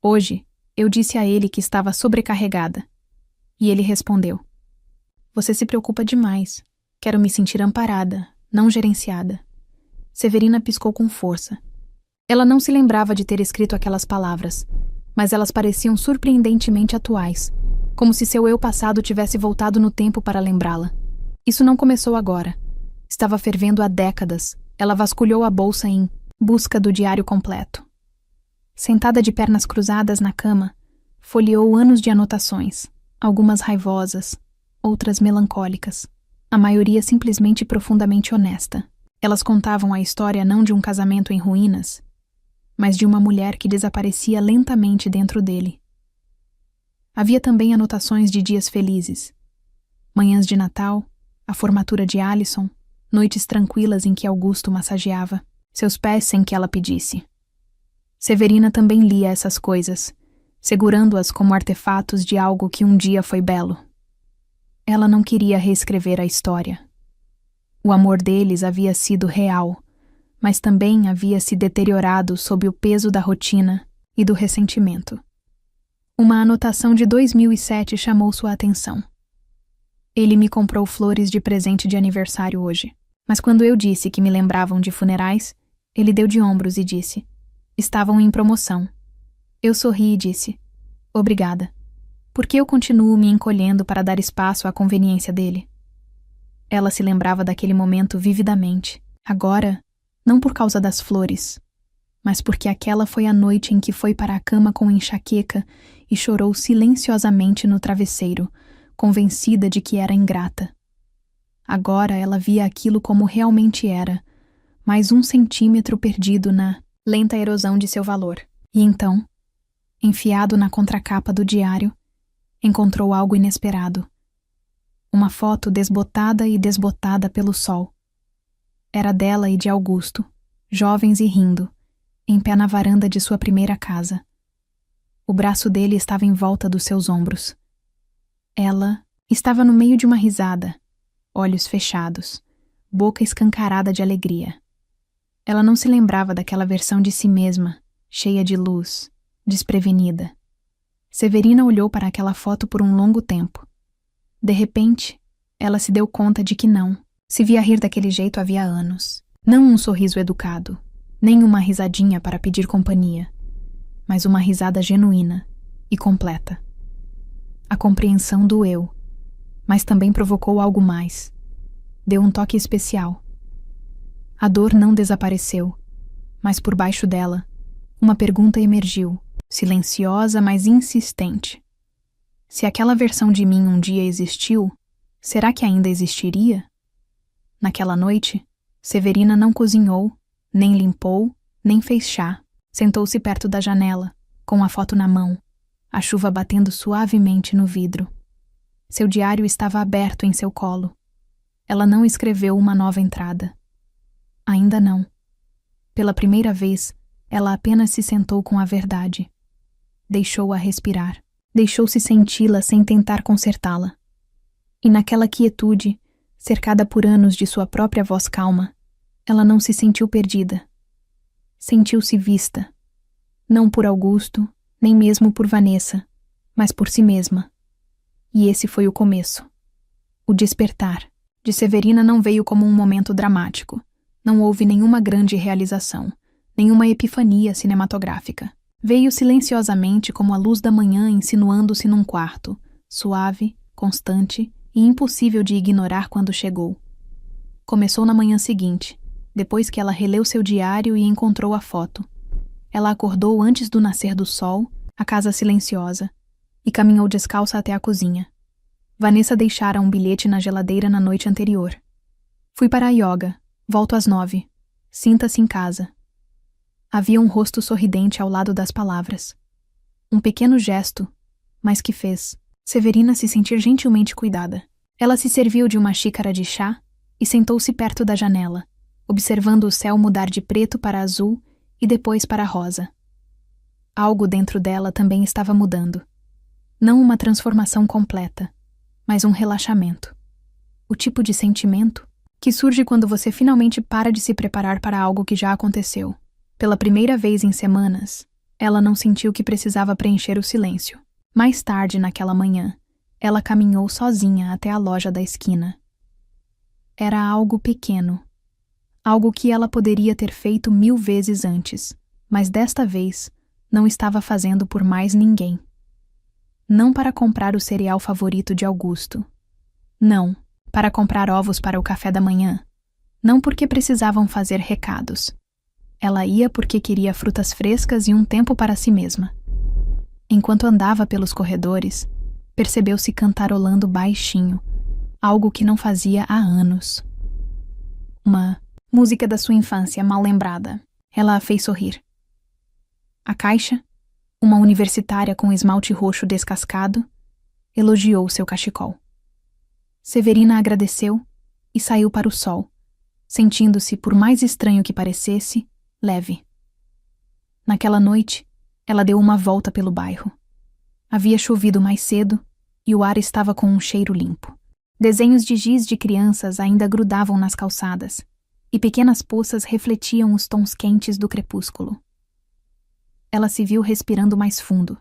Hoje, eu disse a ele que estava sobrecarregada. E ele respondeu: "Você se preocupa demais. Quero me sentir amparada, não gerenciada." Severina piscou com força. Ela não se lembrava de ter escrito aquelas palavras, mas elas pareciam surpreendentemente atuais, como se seu eu passado tivesse voltado no tempo para lembrá-la. Isso não começou agora. Estava fervendo há décadas. Ela vasculhou a bolsa em busca do diário completo. Sentada de pernas cruzadas na cama, folheou anos de anotações, algumas raivosas, outras melancólicas, a maioria simplesmente profundamente honesta. Elas contavam a história não de um casamento em ruínas, mas de uma mulher que desaparecia lentamente dentro dele. Havia também anotações de dias felizes, manhãs de Natal, a formatura de Alison, noites tranquilas em que Augusto massageava seus pés sem que ela pedisse. Severina também lia essas coisas, segurando-as como artefatos de algo que um dia foi belo. Ela não queria reescrever a história. O amor deles havia sido real, mas também havia se deteriorado sob o peso da rotina e do ressentimento. Uma anotação de 2007 chamou sua atenção. Ele me comprou flores de presente de aniversário hoje, mas quando eu disse que me lembravam de funerais, ele deu de ombros e disse: "Estavam em promoção." Eu sorri e disse: obrigada. Por que eu continuo me encolhendo para dar espaço à conveniência dele? Ela se lembrava daquele momento vividamente. Agora, não por causa das flores, mas porque aquela foi a noite em que foi para a cama com enxaqueca e chorou silenciosamente no travesseiro, convencida de que era ingrata. Agora ela via aquilo como realmente era, mais 1 centímetro perdido na lenta erosão de seu valor. E então, enfiado na contracapa do diário, encontrou algo inesperado. Uma foto desbotada e desbotada pelo sol. Era dela e de Augusto, jovens e rindo, em pé na varanda de sua primeira casa. O braço dele estava em volta dos seus ombros. Ela estava no meio de uma risada, olhos fechados, boca escancarada de alegria. Ela não se lembrava daquela versão de si mesma, cheia de luz, desprevenida. Severina olhou para aquela foto por um longo tempo. De repente, ela se deu conta de que não se via rir daquele jeito havia anos. Não um sorriso educado, nem uma risadinha para pedir companhia, mas uma risada genuína e completa. A compreensão doeu, mas também provocou algo mais. Deu um toque especial. A dor não desapareceu, mas por baixo dela, uma pergunta emergiu, silenciosa, mas insistente. Se aquela versão de mim um dia existiu, será que ainda existiria? Naquela noite, Severina não cozinhou, nem limpou, nem fez chá. Sentou-se perto da janela, com a foto na mão, a chuva batendo suavemente no vidro. Seu diário estava aberto em seu colo. Ela não escreveu uma nova entrada. Ainda não. Pela primeira vez, ela apenas se sentou com a verdade. Deixou-a respirar. Deixou-se senti-la sem tentar consertá-la. E naquela quietude, cercada por anos de sua própria voz calma, ela não se sentiu perdida. Sentiu-se vista. Não por Augusto, nem mesmo por Vanessa, mas por si mesma. E esse foi o começo. O despertar de Severina não veio como um momento dramático. Não houve nenhuma grande realização, nenhuma epifania cinematográfica. Veio silenciosamente como a luz da manhã insinuando-se num quarto, suave, constante e impossível de ignorar quando chegou. Começou na manhã seguinte, depois que ela releu seu diário e encontrou a foto. Ela acordou antes do nascer do sol, a casa silenciosa, e caminhou descalça até a cozinha. Vanessa deixara um bilhete na geladeira na noite anterior. Fui para a yoga. Volto às 9. Sinta-se em casa. Havia um rosto sorridente ao lado das palavras. Um pequeno gesto, mas que fez Severina se sentir gentilmente cuidada. Ela se serviu de uma xícara de chá e sentou-se perto da janela, observando o céu mudar de preto para azul e depois para rosa. Algo dentro dela também estava mudando. Não uma transformação completa, mas um relaxamento. O tipo de sentimento que surge quando você finalmente para de se preparar para algo que já aconteceu. Pela primeira vez em semanas, ela não sentiu que precisava preencher o silêncio. Mais tarde, naquela manhã, ela caminhou sozinha até a loja da esquina. Era algo pequeno. Algo que ela poderia ter feito 1000 vezes antes, mas desta vez não estava fazendo por mais ninguém. Não para comprar o cereal favorito de Augusto. Não, para comprar ovos para o café da manhã. Não porque precisavam fazer recados. Ela ia porque queria frutas frescas e um tempo para si mesma. Enquanto andava pelos corredores, percebeu-se cantarolando baixinho, algo que não fazia há anos. Uma música da sua infância mal lembrada. Ela a fez sorrir. A caixa, uma universitária com esmalte roxo descascado, elogiou seu cachecol. Severina agradeceu e saiu para o sol, sentindo-se, por mais estranho que parecesse, leve. Naquela noite, ela deu uma volta pelo bairro. Havia chovido mais cedo e o ar estava com um cheiro limpo. Desenhos de giz de crianças ainda grudavam nas calçadas e pequenas poças refletiam os tons quentes do crepúsculo. Ela se viu respirando mais fundo,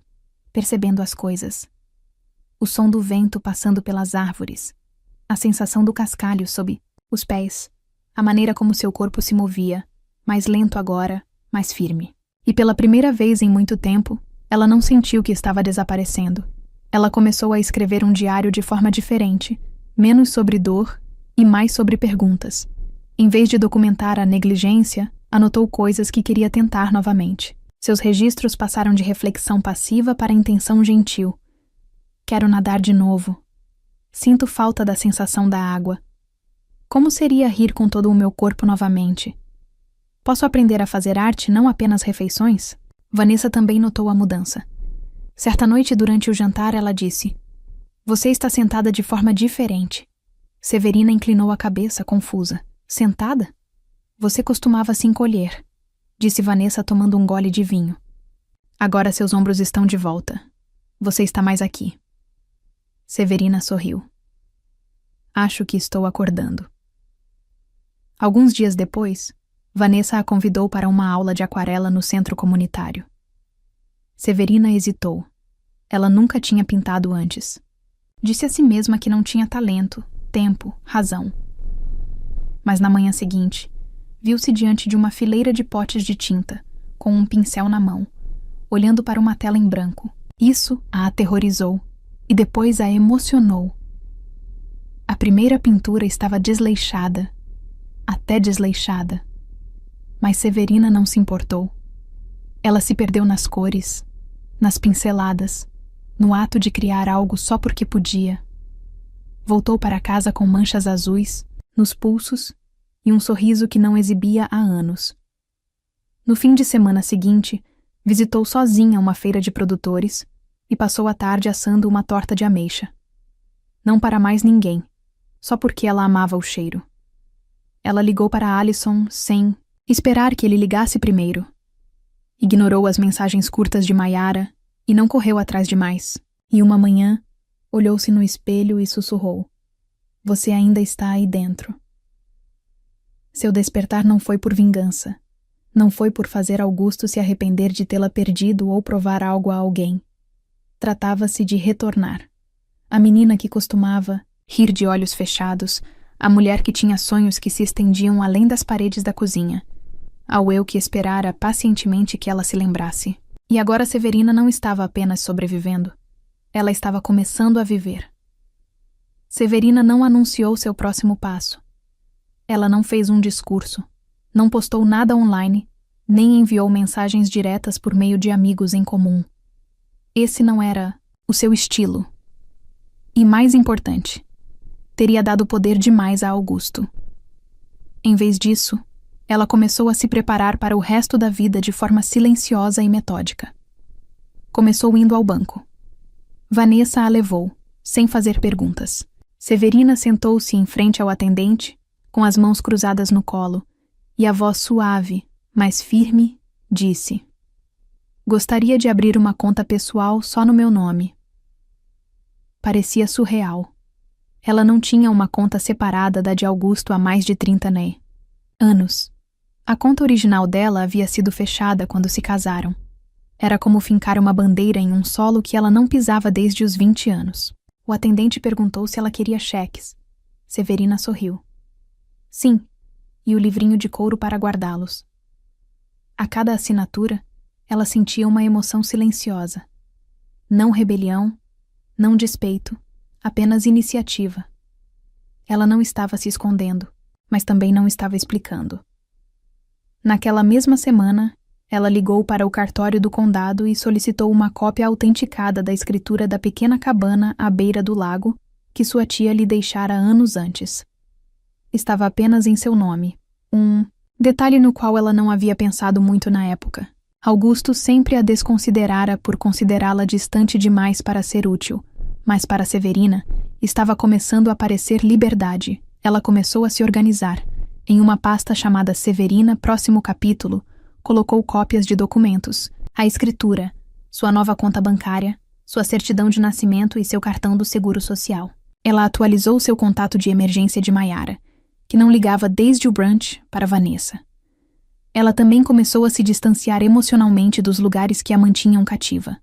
percebendo as coisas. O som do vento passando pelas árvores, a sensação do cascalho sob os pés, a maneira como seu corpo se movia, mais lento agora, mais firme. E pela primeira vez em muito tempo, Ela não sentiu que estava desaparecendo. Ela começou a escrever um diário de forma diferente, menos sobre dor e mais sobre perguntas. Em vez de documentar a negligência, anotou coisas que queria tentar novamente. Seus registros passaram de reflexão passiva para intenção gentil. Quero nadar de novo. Sinto falta da sensação da água. Como seria rir com todo o meu corpo novamente? Posso aprender a fazer arte, não apenas refeições? Vanessa também notou a mudança. Certa noite, durante o jantar, ela disse: Você está sentada de forma diferente. Severina inclinou a cabeça, confusa. Sentada? Você costumava se encolher, disse Vanessa tomando um gole de vinho. Agora seus ombros estão de volta. Você está mais aqui. Severina sorriu. Acho que estou acordando. Alguns dias depois, Vanessa a convidou para uma aula de aquarela no centro comunitário. Severina hesitou. Ela nunca tinha pintado antes. Disse a si mesma que não tinha talento, tempo, razão. Mas na manhã seguinte, viu-se diante de uma fileira de potes de tinta, com um pincel na mão, olhando para uma tela em branco. Isso a aterrorizou e depois a emocionou. A primeira pintura estava desleixada, até desleixada. Mas Severina não se importou. Ela se perdeu nas cores, nas pinceladas, no ato de criar algo só porque podia. Voltou para casa com manchas azuis nos pulsos e um sorriso que não exibia há anos. No fim de semana seguinte, visitou sozinha uma feira de produtores e passou a tarde assando uma torta de ameixa. Não para mais ninguém, só porque ela amava o cheiro. Ela ligou para Alison sem esperar que ele ligasse primeiro. Ignorou as mensagens curtas de Mayara e não correu atrás demais. E uma manhã, olhou-se no espelho e sussurrou: Você ainda está aí dentro. Seu despertar não foi por vingança. Não foi por fazer Augusto se arrepender de tê-la perdido ou provar algo a alguém. Tratava-se de retornar. A menina que costumava rir de olhos fechados, a mulher que tinha sonhos que se estendiam além das paredes da cozinha, ao eu que esperara pacientemente que ela se lembrasse. E agora Severina não estava apenas sobrevivendo. Ela estava começando a viver. Severina não anunciou seu próximo passo. Ela não fez um discurso, não postou nada online, nem enviou mensagens diretas por meio de amigos em comum. Esse não era o seu estilo. E mais importante, teria dado poder demais a Augusto. Em vez disso, ela começou a se preparar para o resto da vida de forma silenciosa e metódica. Começou indo ao banco. Vanessa a levou, sem fazer perguntas. Severina sentou-se em frente ao atendente, com as mãos cruzadas no colo, e a voz suave, mas firme, disse: Gostaria de abrir uma conta pessoal só no meu nome. Parecia surreal. Ela não tinha uma conta separada da de Augusto há mais de 30 anos. A conta original dela havia sido fechada quando se casaram. Era como fincar uma bandeira em um solo que ela não pisava desde os 20 anos. O atendente perguntou se ela queria cheques. Severina sorriu. Sim, e o livrinho de couro para guardá-los. A cada assinatura, ela sentia uma emoção silenciosa. Não rebelião, não despeito, apenas iniciativa. Ela não estava se escondendo, mas também não estava explicando. Naquela mesma semana, ela ligou para o cartório do condado e solicitou uma cópia autenticada da escritura da pequena cabana à beira do lago que sua tia lhe deixara anos antes. Estava apenas em seu nome, um detalhe no qual ela não havia pensado muito na época. Augusto sempre a desconsiderara por considerá-la distante demais para ser útil, mas para Severina estava começando a aparecer liberdade. Ela começou a se organizar. Em uma pasta chamada Severina Próximo Capítulo, colocou cópias de documentos, a escritura, sua nova conta bancária, sua certidão de nascimento e seu cartão do Seguro Social. Ela atualizou seu contato de emergência de Mayara, que não ligava desde o brunch para Vanessa. Ela também começou a se distanciar emocionalmente dos lugares que a mantinham cativa.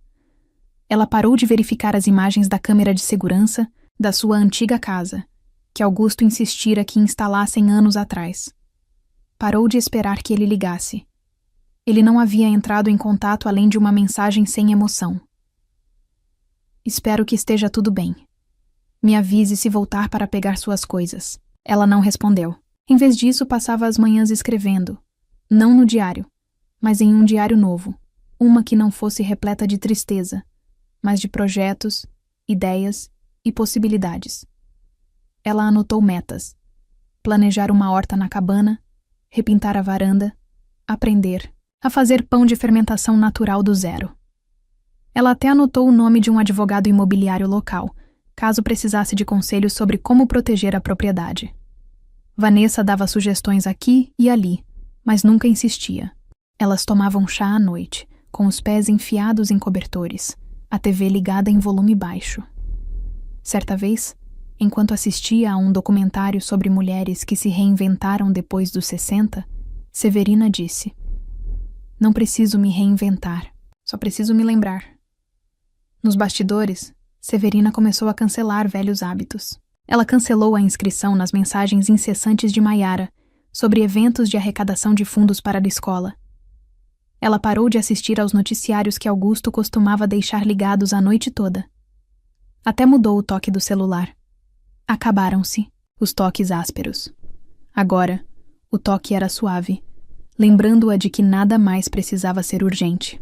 Ela parou de verificar as imagens da câmera de segurança da sua antiga casa, que Augusto insistira que instalassem anos atrás. Parou de esperar que ele ligasse. Ele não havia entrado em contato além de uma mensagem sem emoção. Espero que esteja tudo bem. Me avise se voltar para pegar suas coisas. Ela não respondeu. Em vez disso, passava as manhãs escrevendo. Não no diário, mas em um diário novo. Uma que não fosse repleta de tristeza, mas de projetos, ideias e possibilidades. Ela anotou metas. Planejar uma horta na cabana, repintar a varanda, aprender a fazer pão de fermentação natural do zero. Ela até anotou o nome de um advogado imobiliário local, caso precisasse de conselhos sobre como proteger a propriedade. Vanessa dava sugestões aqui e ali, mas nunca insistia. Elas tomavam chá à noite, com os pés enfiados em cobertores, a TV ligada em volume baixo. Certa vez, enquanto assistia a um documentário sobre mulheres que se reinventaram depois dos 60, Severina disse: "Não preciso me reinventar, só preciso me lembrar." Nos bastidores, Severina começou a cancelar velhos hábitos. Ela cancelou a inscrição nas mensagens incessantes de Maiara sobre eventos de arrecadação de fundos para a escola. Ela parou de assistir aos noticiários que Augusto costumava deixar ligados a noite toda. Até mudou o toque do celular. Acabaram-se os toques ásperos. Agora, o toque era suave, lembrando-a de que nada mais precisava ser urgente.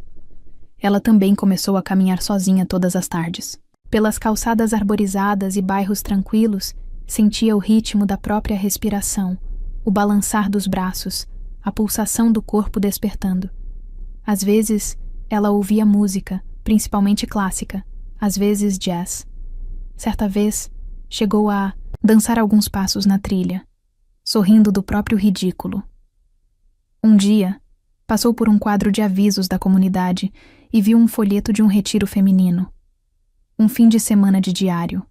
Ela também começou a caminhar sozinha todas as tardes. Pelas calçadas arborizadas e bairros tranquilos, sentia o ritmo da própria respiração, o balançar dos braços, a pulsação do corpo despertando. Às vezes, ela ouvia música, principalmente clássica, às vezes jazz. Certa vez, chegou a dançar alguns passos na trilha, sorrindo do próprio ridículo. Um dia, passou por um quadro de avisos da comunidade e viu um folheto de um retiro feminino. Um fim de semana de diário,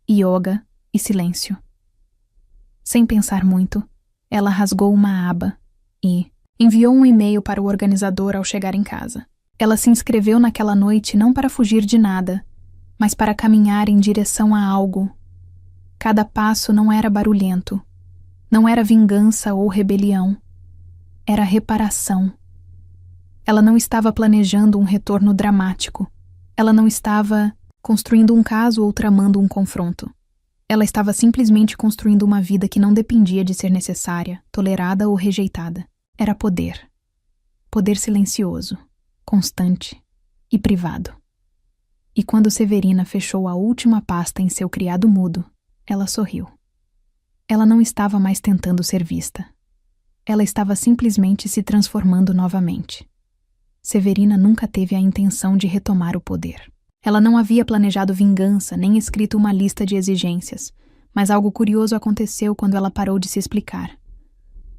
yoga e silêncio. Sem pensar muito, ela rasgou uma aba e enviou um e-mail para o organizador ao chegar em casa. Ela se inscreveu naquela noite não para fugir de nada, mas para caminhar em direção a algo. Cada passo não era barulhento, não era vingança ou rebelião, era reparação. Ela não estava planejando um retorno dramático. Ela não estava construindo um caso ou tramando um confronto. Ela estava simplesmente construindo uma vida que não dependia de ser necessária, tolerada ou rejeitada. Era poder. Poder silencioso, constante e privado. E quando Severina fechou a última pasta em seu criado mudo, ela sorriu. Ela não estava mais tentando ser vista. Ela estava simplesmente se transformando novamente. Severina nunca teve a intenção de retomar o poder. Ela não havia planejado vingança nem escrito uma lista de exigências, mas algo curioso aconteceu quando ela parou de se explicar.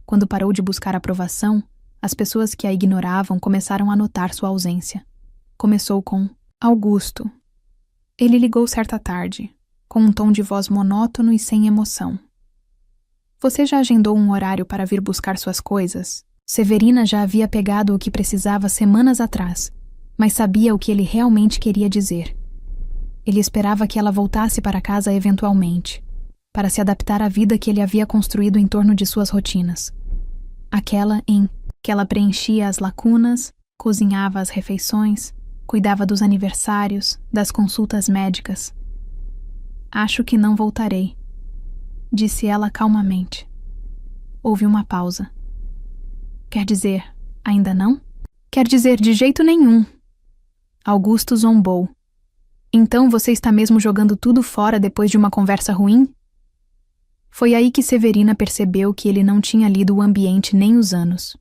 Quando parou de buscar aprovação, as pessoas que a ignoravam começaram a notar sua ausência. Começou com Augusto. Ele ligou certa tarde, com um tom de voz monótono e sem emoção. Você já agendou um horário para vir buscar suas coisas? Severina já havia pegado o que precisava semanas atrás, mas sabia o que ele realmente queria dizer. Ele esperava que ela voltasse para casa eventualmente, para se adaptar à vida que ele havia construído em torno de suas rotinas. Aquela em que ela preenchia as lacunas, cozinhava as refeições, cuidava dos aniversários, das consultas médicas. Acho que não voltarei, disse ela calmamente. Houve uma pausa. Quer dizer, ainda não? Quer dizer, de jeito nenhum. Augusto zombou. Então você está mesmo jogando tudo fora depois de uma conversa ruim? Foi aí que Severina percebeu que ele não tinha lido o ambiente nem os anos.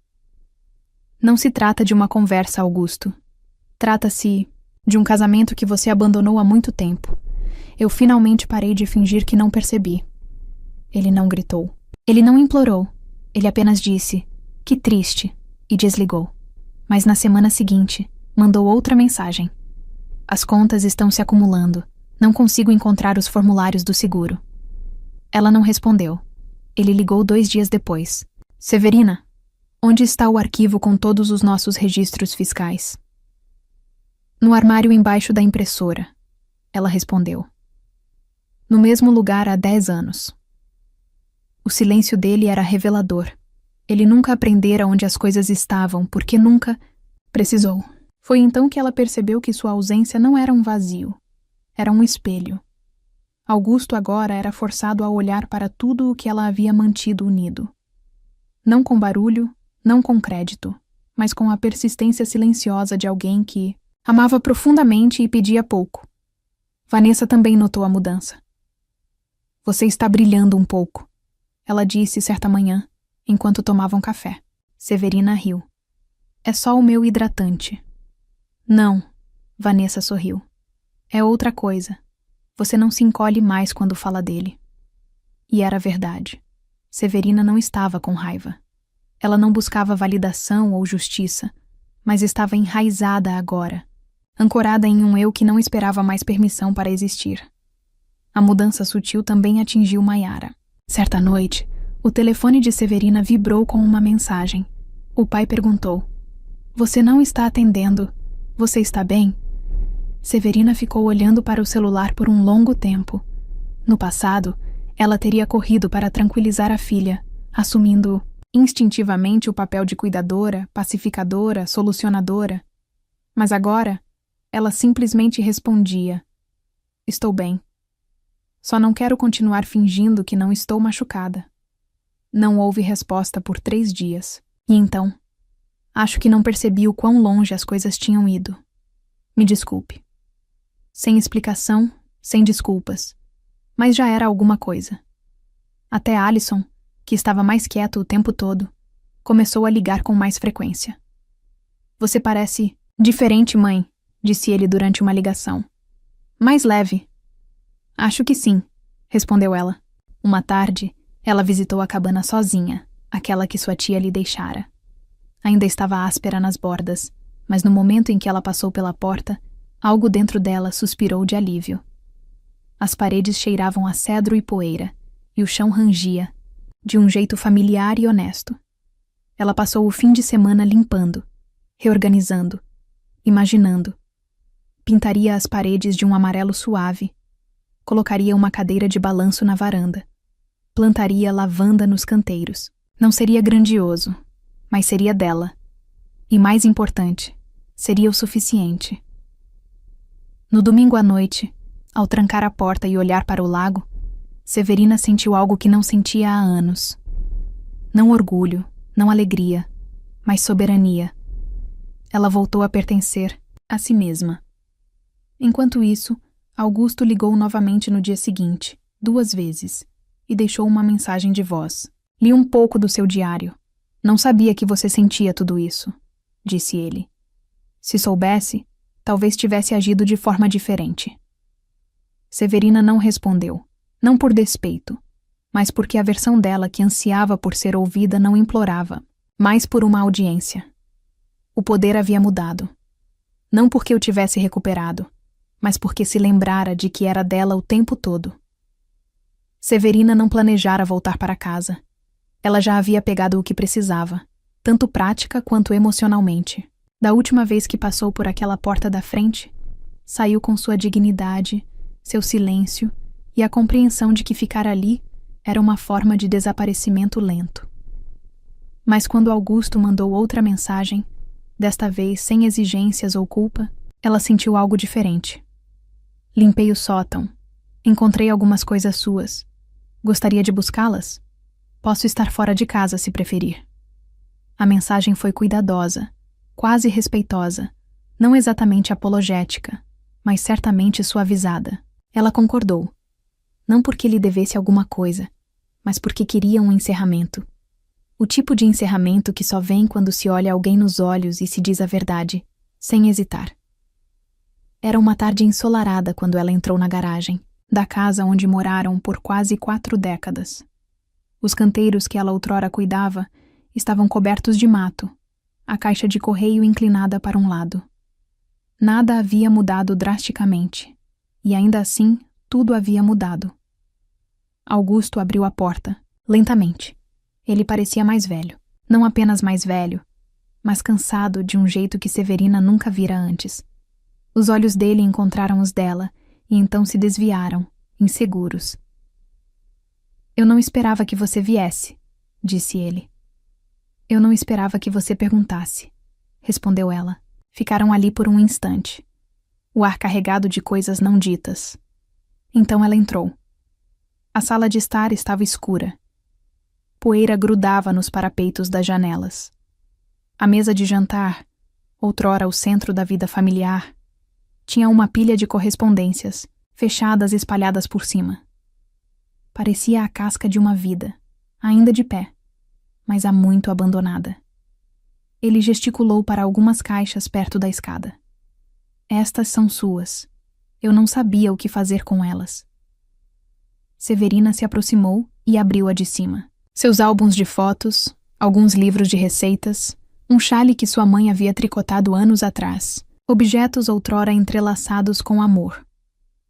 Não se trata de uma conversa, Augusto. Trata-se de um casamento que você abandonou há muito tempo. Eu finalmente parei de fingir que não percebi. Ele não gritou. Ele não implorou. Ele apenas disse, que triste, e desligou. Mas na semana seguinte, mandou outra mensagem. As contas estão se acumulando. Não consigo encontrar os formulários do seguro. Ela não respondeu. Ele ligou 2 dias depois. Severina, onde está o arquivo com todos os nossos registros fiscais? No armário embaixo da impressora. Ela respondeu. No mesmo lugar há 10 anos. O silêncio dele era revelador. Ele nunca aprendera onde as coisas estavam, porque nunca precisou. Foi então que ela percebeu que sua ausência não era um vazio, era um espelho. Augusto agora era forçado a olhar para tudo o que ela havia mantido unido. Não com barulho, não com crédito, mas com a persistência silenciosa de alguém que amava profundamente e pedia pouco. Vanessa também notou a mudança. Você está brilhando um pouco, ela disse certa manhã, enquanto tomavam café. Severina riu. É só o meu hidratante. Não, Vanessa sorriu. É outra coisa. Você não se encolhe mais quando fala dele. E era verdade. Severina não estava com raiva. Ela não buscava validação ou justiça, mas estava enraizada agora, ancorada em um eu que não esperava mais permissão para existir. A mudança sutil também atingiu Maiara. Certa noite, o telefone de Severina vibrou com uma mensagem. O pai perguntou: Você não está atendendo. Você está bem? Severina ficou olhando para o celular por um longo tempo. No passado, ela teria corrido para tranquilizar a filha, assumindo instintivamente o papel de cuidadora, pacificadora, solucionadora. Mas agora, ela simplesmente respondia: Estou bem. Só não quero continuar fingindo que não estou machucada. Não houve resposta por 3 dias. E então, acho que não percebi o quão longe as coisas tinham ido. Me desculpe. Sem explicação, sem desculpas. Mas já era alguma coisa. Até Alison, que estava mais quieto o tempo todo, começou a ligar com mais frequência. Você parece diferente, mãe, disse ele durante uma ligação. Mais leve. Acho que sim, respondeu ela. Uma tarde, ela visitou a cabana sozinha, aquela que sua tia lhe deixara. Ainda estava áspera nas bordas, mas no momento em que ela passou pela porta, algo dentro dela suspirou de alívio. As paredes cheiravam a cedro e poeira, e o chão rangia, de um jeito familiar e honesto. Ela passou o fim de semana limpando, reorganizando, imaginando. Pintaria as paredes de um amarelo suave, colocaria uma cadeira de balanço na varanda, plantaria lavanda nos canteiros. Não seria grandioso, mas seria dela. E mais importante, seria o suficiente. No domingo à noite, ao trancar a porta e olhar para o lago, Severina sentiu algo que não sentia há anos. Não orgulho, não alegria, mas soberania. Ela voltou a pertencer a si mesma. Enquanto isso, Augusto ligou novamente no dia seguinte, 2 vezes, e deixou uma mensagem de voz. Li um pouco do seu diário. Não sabia que você sentia tudo isso, disse ele. Se soubesse, talvez tivesse agido de forma diferente. Severina não respondeu, não por despeito, mas porque a versão dela que ansiava por ser ouvida não implorava, mas por uma audiência. O poder havia mudado. Não porque o tivesse recuperado, mas porque se lembrara de que era dela o tempo todo. Severina não planejara voltar para casa. Ela já havia pegado o que precisava, tanto prática quanto emocionalmente. Da última vez que passou por aquela porta da frente, saiu com sua dignidade, seu silêncio e a compreensão de que ficar ali era uma forma de desaparecimento lento. Mas quando Augusto mandou outra mensagem, desta vez sem exigências ou culpa, ela sentiu algo diferente. Limpei o sótão. Encontrei algumas coisas suas. Gostaria de buscá-las? Posso estar fora de casa se preferir. A mensagem foi cuidadosa, quase respeitosa, não exatamente apologética, mas certamente suavizada. Ela concordou. Não porque lhe devesse alguma coisa, mas porque queria um encerramento. O tipo de encerramento que só vem quando se olha alguém nos olhos e se diz a verdade, sem hesitar. Era uma tarde ensolarada quando ela entrou na garagem, da casa onde moraram por quase 4 décadas. Os canteiros que ela outrora cuidava estavam cobertos de mato, a caixa de correio inclinada para um lado. Nada havia mudado drasticamente, e ainda assim tudo havia mudado. Augusto abriu a porta, lentamente. Ele parecia mais velho, não apenas mais velho, mas cansado de um jeito que Severina nunca vira antes. Os olhos dele encontraram os dela e então se desviaram, inseguros. Eu não esperava que você viesse, disse ele. Eu não esperava que você perguntasse, respondeu ela. Ficaram ali por um instante, o ar carregado de coisas não ditas. Então ela entrou. A sala de estar estava escura. Poeira grudava nos parapeitos das janelas. A mesa de jantar, outrora o centro da vida familiar, tinha uma pilha de correspondências, fechadas e espalhadas por cima. Parecia a casca de uma vida, ainda de pé, mas há muito abandonada. Ele gesticulou para algumas caixas perto da escada. Estas são suas. Eu não sabia o que fazer com elas. Severina se aproximou e abriu a de cima. Seus álbuns de fotos, alguns livros de receitas, um chale que sua mãe havia tricotado anos atrás, objetos outrora entrelaçados com amor,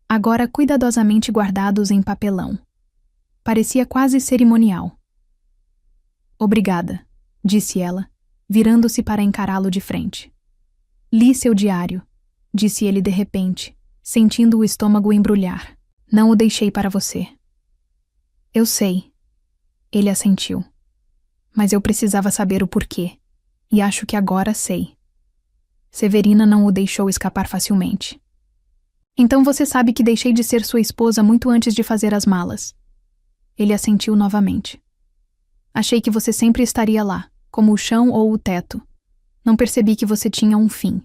agora cuidadosamente guardados em papelão. Parecia quase cerimonial. Obrigada, disse ela, virando-se para encará-lo de frente. Li seu diário, disse ele de repente, sentindo o estômago embrulhar. Não o deixei para você. Eu sei. Ele assentiu. Mas eu precisava saber o porquê, e acho que agora sei. Severina não o deixou escapar facilmente. Então você sabe que deixei de ser sua esposa muito antes de fazer as malas. Ele assentiu novamente. Achei que você sempre estaria lá, como o chão ou o teto. Não percebi que você tinha um fim.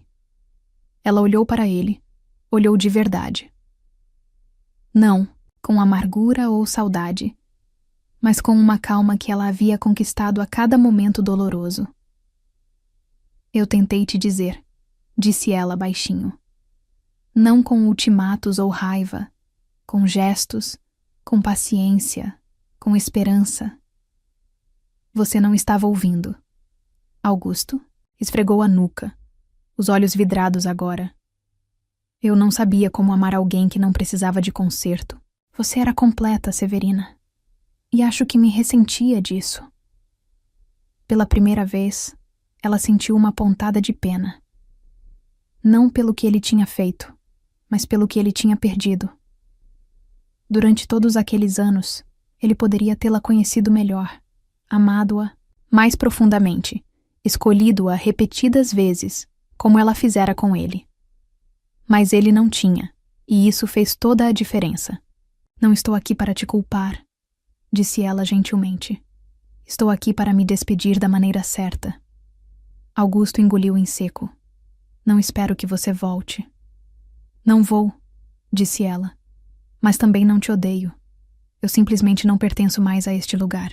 Ela olhou para ele, olhou de verdade. Não, com amargura ou saudade, mas com uma calma que ela havia conquistado a cada momento doloroso. Eu tentei te dizer, disse ela baixinho. Não com ultimatos ou raiva, com gestos, com paciência, com esperança. Você não estava ouvindo. Augusto esfregou a nuca, os olhos vidrados agora. Eu não sabia como amar alguém que não precisava de conserto. Você era completa, Severina. E acho que me ressentia disso. Pela primeira vez, ela sentiu uma pontada de pena. Não pelo que ele tinha feito, mas pelo que ele tinha perdido. Durante todos aqueles anos, ele poderia tê-la conhecido melhor, amado-a mais profundamente, escolhido-a repetidas vezes, como ela fizera com ele. Mas ele não tinha, e isso fez toda a diferença. Não estou aqui para te culpar, disse ela gentilmente. Estou aqui para me despedir da maneira certa. Augusto engoliu em seco. Não espero que você volte. Não vou, disse ela. Mas também não te odeio. Eu simplesmente não pertenço mais a este lugar.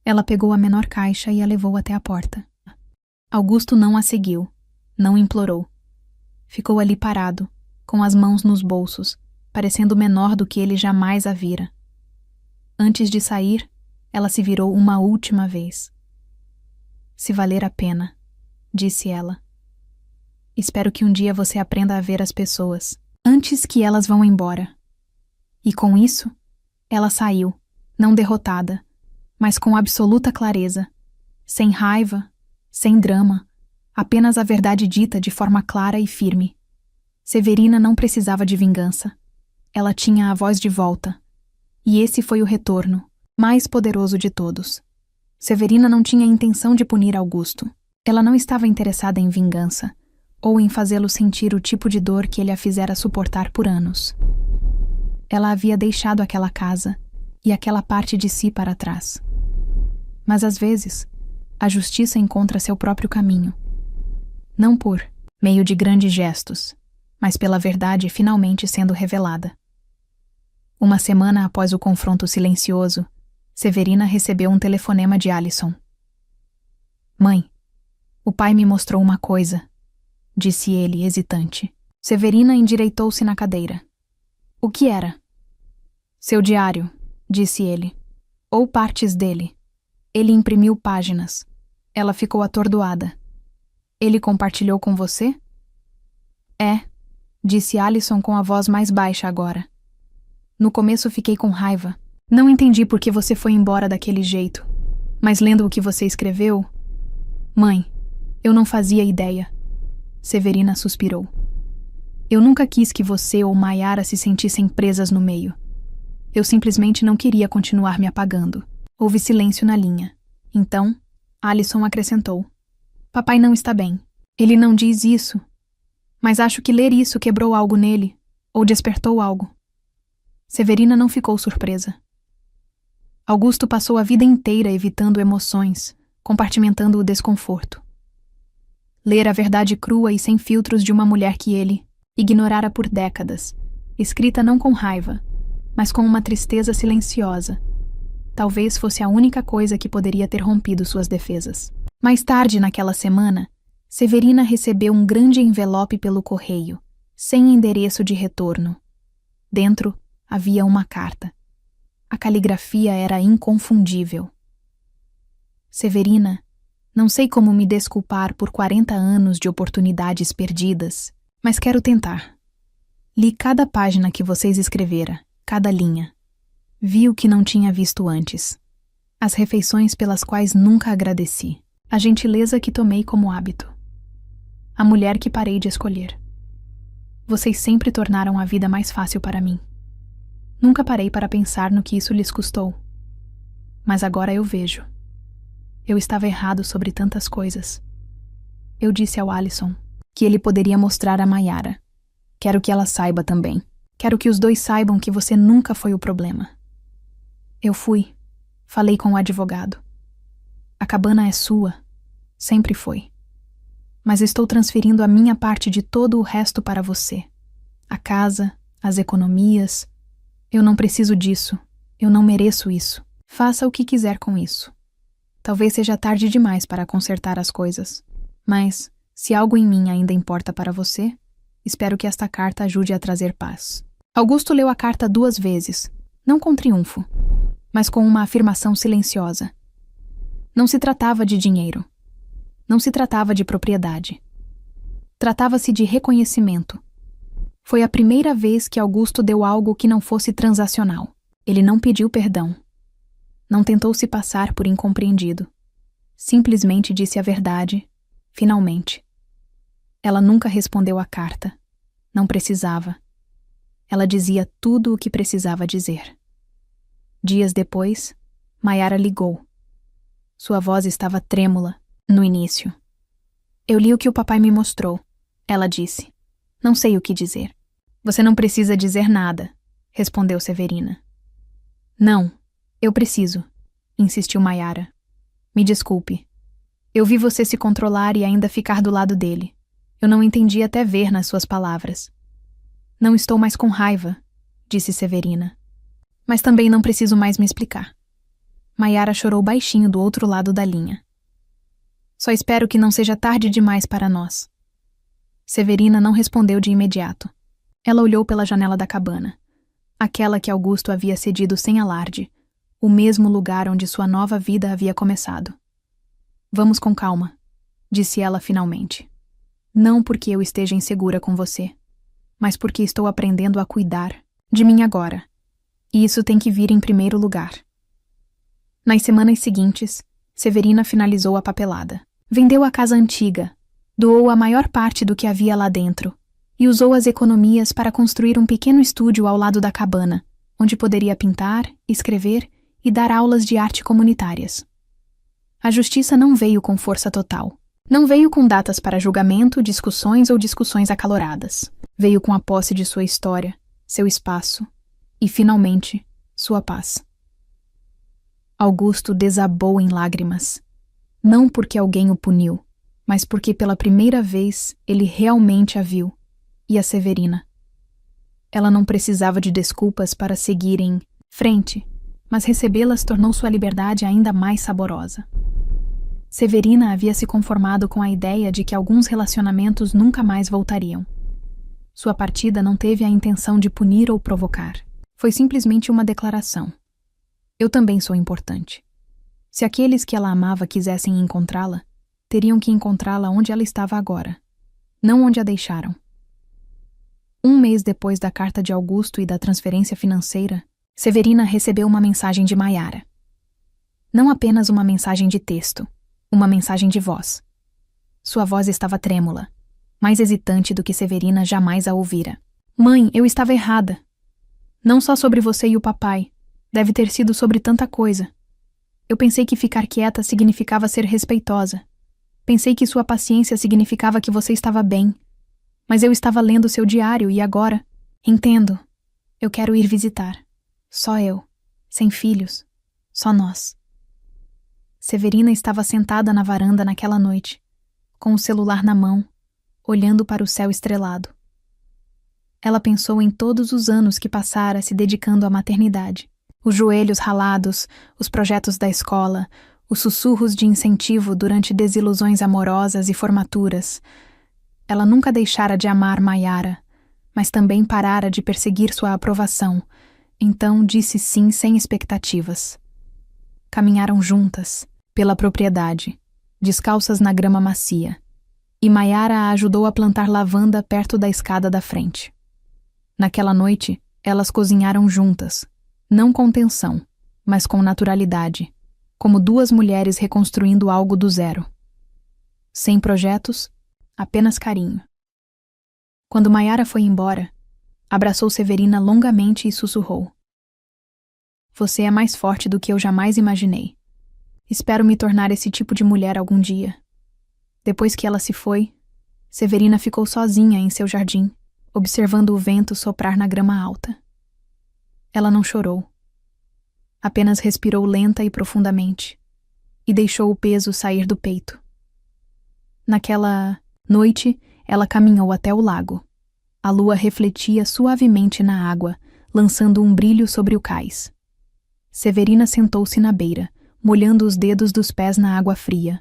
Ela pegou a menor caixa e a levou até a porta. Augusto não a seguiu, não implorou. Ficou ali parado, com as mãos nos bolsos, parecendo menor do que ele jamais a vira. Antes de sair, ela se virou uma última vez. Se valer a pena, disse ela. Espero que um dia você aprenda a ver as pessoas, antes que elas vão embora. E com isso, ela saiu, não derrotada, mas com absoluta clareza, sem raiva, sem drama, apenas a verdade dita de forma clara e firme. Severina não precisava de vingança. Ela tinha a voz de volta. E esse foi o retorno, mais poderoso de todos. Severina não tinha intenção de punir Augusto. Ela não estava interessada em vingança, ou em fazê-lo sentir o tipo de dor que ele a fizera suportar por anos. Ela havia deixado aquela casa e aquela parte de si para trás. Mas às vezes, a justiça encontra seu próprio caminho. Não por meio de grandes gestos, mas pela verdade finalmente sendo revelada. Uma semana após o confronto silencioso, Severina recebeu um telefonema de Alison. Mãe, o pai me mostrou uma coisa, disse ele, hesitante. Severina endireitou-se na cadeira. O que era? Seu diário, disse ele. Ou partes dele. Ele imprimiu páginas. Ela ficou atordoada. Ele compartilhou com você? É, disse Alison com a voz mais baixa agora. No começo fiquei com raiva. Não entendi por que você foi embora daquele jeito. Mas lendo o que você escreveu... Mãe, eu não fazia ideia. Severina suspirou. Eu nunca quis que você ou Maiara se sentissem presas no meio. Eu simplesmente não queria continuar me apagando. Houve silêncio na linha. Então, Alisson acrescentou. Papai não está bem. Ele não diz isso. Mas acho que ler isso quebrou algo nele, ou despertou algo. Severina não ficou surpresa. Augusto passou a vida inteira evitando emoções, compartimentando o desconforto. Ler a verdade crua e sem filtros de uma mulher que ele ignorara por décadas, escrita não com raiva, mas com uma tristeza silenciosa. Talvez fosse a única coisa que poderia ter rompido suas defesas. Mais tarde naquela semana, Severina recebeu um grande envelope pelo correio, sem endereço de retorno. Dentro havia uma carta. A caligrafia era inconfundível. Severina, não sei como me desculpar por 40 anos de oportunidades perdidas, mas quero tentar. Li cada página que vocês escrevera, cada linha. Vi o que não tinha visto antes. As refeições pelas quais nunca agradeci. A gentileza que tomei como hábito. A mulher que parei de escolher. Vocês sempre tornaram a vida mais fácil para mim. Nunca parei para pensar no que isso lhes custou. Mas agora eu vejo. Eu estava errado sobre tantas coisas. Eu disse ao Alisson que ele poderia mostrar a Mayara. Quero que ela saiba também. Quero que os dois saibam que você nunca foi o problema. Eu fui. Falei com o advogado. A cabana é sua. Sempre foi. Mas estou transferindo a minha parte de todo o resto para você. A casa, as economias. Eu não preciso disso. Eu não mereço isso. Faça o que quiser com isso. Talvez seja tarde demais para consertar as coisas. Mas, se algo em mim ainda importa para você, espero que esta carta ajude a trazer paz. Augusto leu a carta 2 vezes, não com triunfo, mas com uma afirmação silenciosa. Não se tratava de dinheiro. Não se tratava de propriedade. Tratava-se de reconhecimento. Foi a primeira vez que Augusto deu algo que não fosse transacional. Ele não pediu perdão. Não tentou se passar por incompreendido. Simplesmente disse a verdade, finalmente. Ela nunca respondeu à carta. Não precisava. Ela dizia tudo o que precisava dizer. Dias depois, Mayara ligou. Sua voz estava trêmula, no início. Eu li o que o papai me mostrou, ela disse. Não sei o que dizer. Você não precisa dizer nada, respondeu Severina. Não. Eu preciso, insistiu Mayara. Me desculpe. Eu vi você se controlar e ainda ficar do lado dele. Eu não entendi até ver nas suas palavras. Não estou mais com raiva, disse Severina. Mas também não preciso mais me explicar. Mayara chorou baixinho do outro lado da linha. Só espero que não seja tarde demais para nós. Severina não respondeu de imediato. Ela olhou pela janela da cabana, aquela que Augusto havia cedido sem alarde, o mesmo lugar onde sua nova vida havia começado. Vamos com calma, disse ela finalmente. Não porque eu esteja insegura com você, mas porque estou aprendendo a cuidar de mim agora. E isso tem que vir em primeiro lugar. Nas semanas seguintes, Severina finalizou a papelada. Vendeu a casa antiga, doou a maior parte do que havia lá dentro e usou as economias para construir um pequeno estúdio ao lado da cabana, onde poderia pintar, escrever e dar aulas de arte comunitárias. A justiça não veio com força total. Não veio com datas para julgamento, discussões ou discussões acaloradas. Veio com a posse de sua história, seu espaço e, finalmente, sua paz. Augusto desabou em lágrimas. Não porque alguém o puniu, mas porque pela primeira vez ele realmente a viu, e a Severina. Ela não precisava de desculpas para seguir em frente, mas recebê-las tornou sua liberdade ainda mais saborosa. Severina havia se conformado com a ideia de que alguns relacionamentos nunca mais voltariam. Sua partida não teve a intenção de punir ou provocar. Foi simplesmente uma declaração. Eu também sou importante. Se aqueles que ela amava quisessem encontrá-la, teriam que encontrá-la onde ela estava agora, não onde a deixaram. 1 mês depois da carta de Augusto e da transferência financeira, Severina recebeu uma mensagem de Mayara. Não apenas uma mensagem de texto, uma mensagem de voz. Sua voz estava trêmula, mais hesitante do que Severina jamais a ouvira. Mãe, eu estava errada. Não só sobre você e o papai. Deve ter sido sobre tanta coisa. Eu pensei que ficar quieta significava ser respeitosa. Pensei que sua paciência significava que você estava bem. Mas eu estava lendo seu diário e agora... Entendo. Eu quero ir visitar. Só eu. Sem filhos. Só nós. Severina estava sentada na varanda naquela noite, com o celular na mão, olhando para o céu estrelado. Ela pensou em todos os anos que passara se dedicando à maternidade. Os joelhos ralados, os projetos da escola, os sussurros de incentivo durante desilusões amorosas e formaturas. Ela nunca deixara de amar Maiara, mas também parara de perseguir sua aprovação, então disse sim sem expectativas. Caminharam juntas, pela propriedade, descalças na grama macia, e Maiara a ajudou a plantar lavanda perto da escada da frente. Naquela noite, elas cozinharam juntas, não com tensão, mas com naturalidade, como duas mulheres reconstruindo algo do zero. Sem projetos, apenas carinho. Quando Maiara foi embora, abraçou Severina longamente e sussurrou: "Você é mais forte do que eu jamais imaginei. Espero me tornar esse tipo de mulher algum dia." Depois que ela se foi, Severina ficou sozinha em seu jardim, observando o vento soprar na grama alta. Ela não chorou. Apenas respirou lenta e profundamente, e deixou o peso sair do peito. Naquela noite, ela caminhou até o lago. A lua refletia suavemente na água, lançando um brilho sobre o cais. Severina sentou-se na beira, molhando os dedos dos pés na água fria.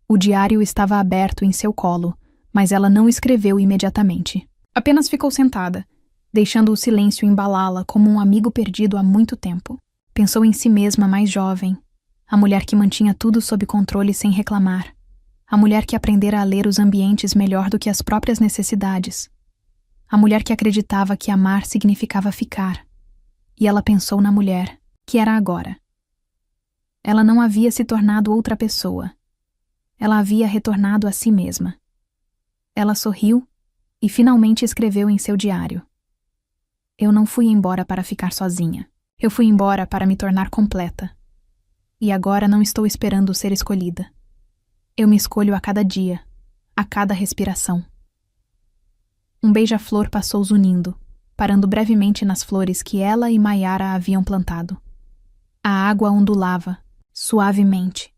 O diário estava aberto em seu colo, mas ela não escreveu imediatamente. Apenas ficou sentada, deixando o silêncio embalá-la como um amigo perdido há muito tempo. Pensou em si mesma mais jovem, a mulher que mantinha tudo sob controle sem reclamar, a mulher que aprendera a ler os ambientes melhor do que as próprias necessidades, a mulher que acreditava que amar significava ficar. E ela pensou na mulher, que era agora. Ela não havia se tornado outra pessoa. Ela havia retornado a si mesma. Ela sorriu e finalmente escreveu em seu diário: "Eu não fui embora para ficar sozinha. Eu fui embora para me tornar completa. E agora não estou esperando ser escolhida. Eu me escolho a cada dia, a cada respiração." Um beija-flor passou zunindo, parando brevemente nas flores que ela e Maiara haviam plantado. A água ondulava, suavemente.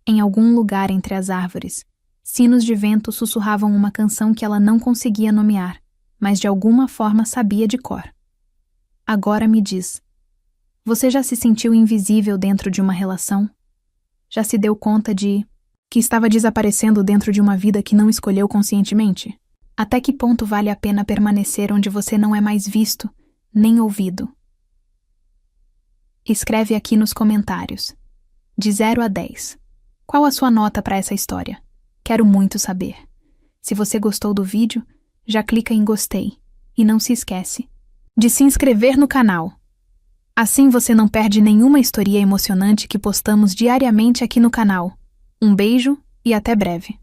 Em algum lugar entre as árvores, sinos de vento sussurravam uma canção que ela não conseguia nomear, mas de alguma forma sabia de cor. Agora me diz: você já se sentiu invisível dentro de uma relação? Já se deu conta de que estava desaparecendo dentro de uma vida que não escolheu conscientemente? Até que ponto vale a pena permanecer onde você não é mais visto, nem ouvido? Escreve aqui nos comentários. De 0 a 10. Qual a sua nota para essa história? Quero muito saber. Se você gostou do vídeo, já clica em gostei. E não se esquece de se inscrever no canal. Assim você não perde nenhuma história emocionante que postamos diariamente aqui no canal. Um beijo e até breve.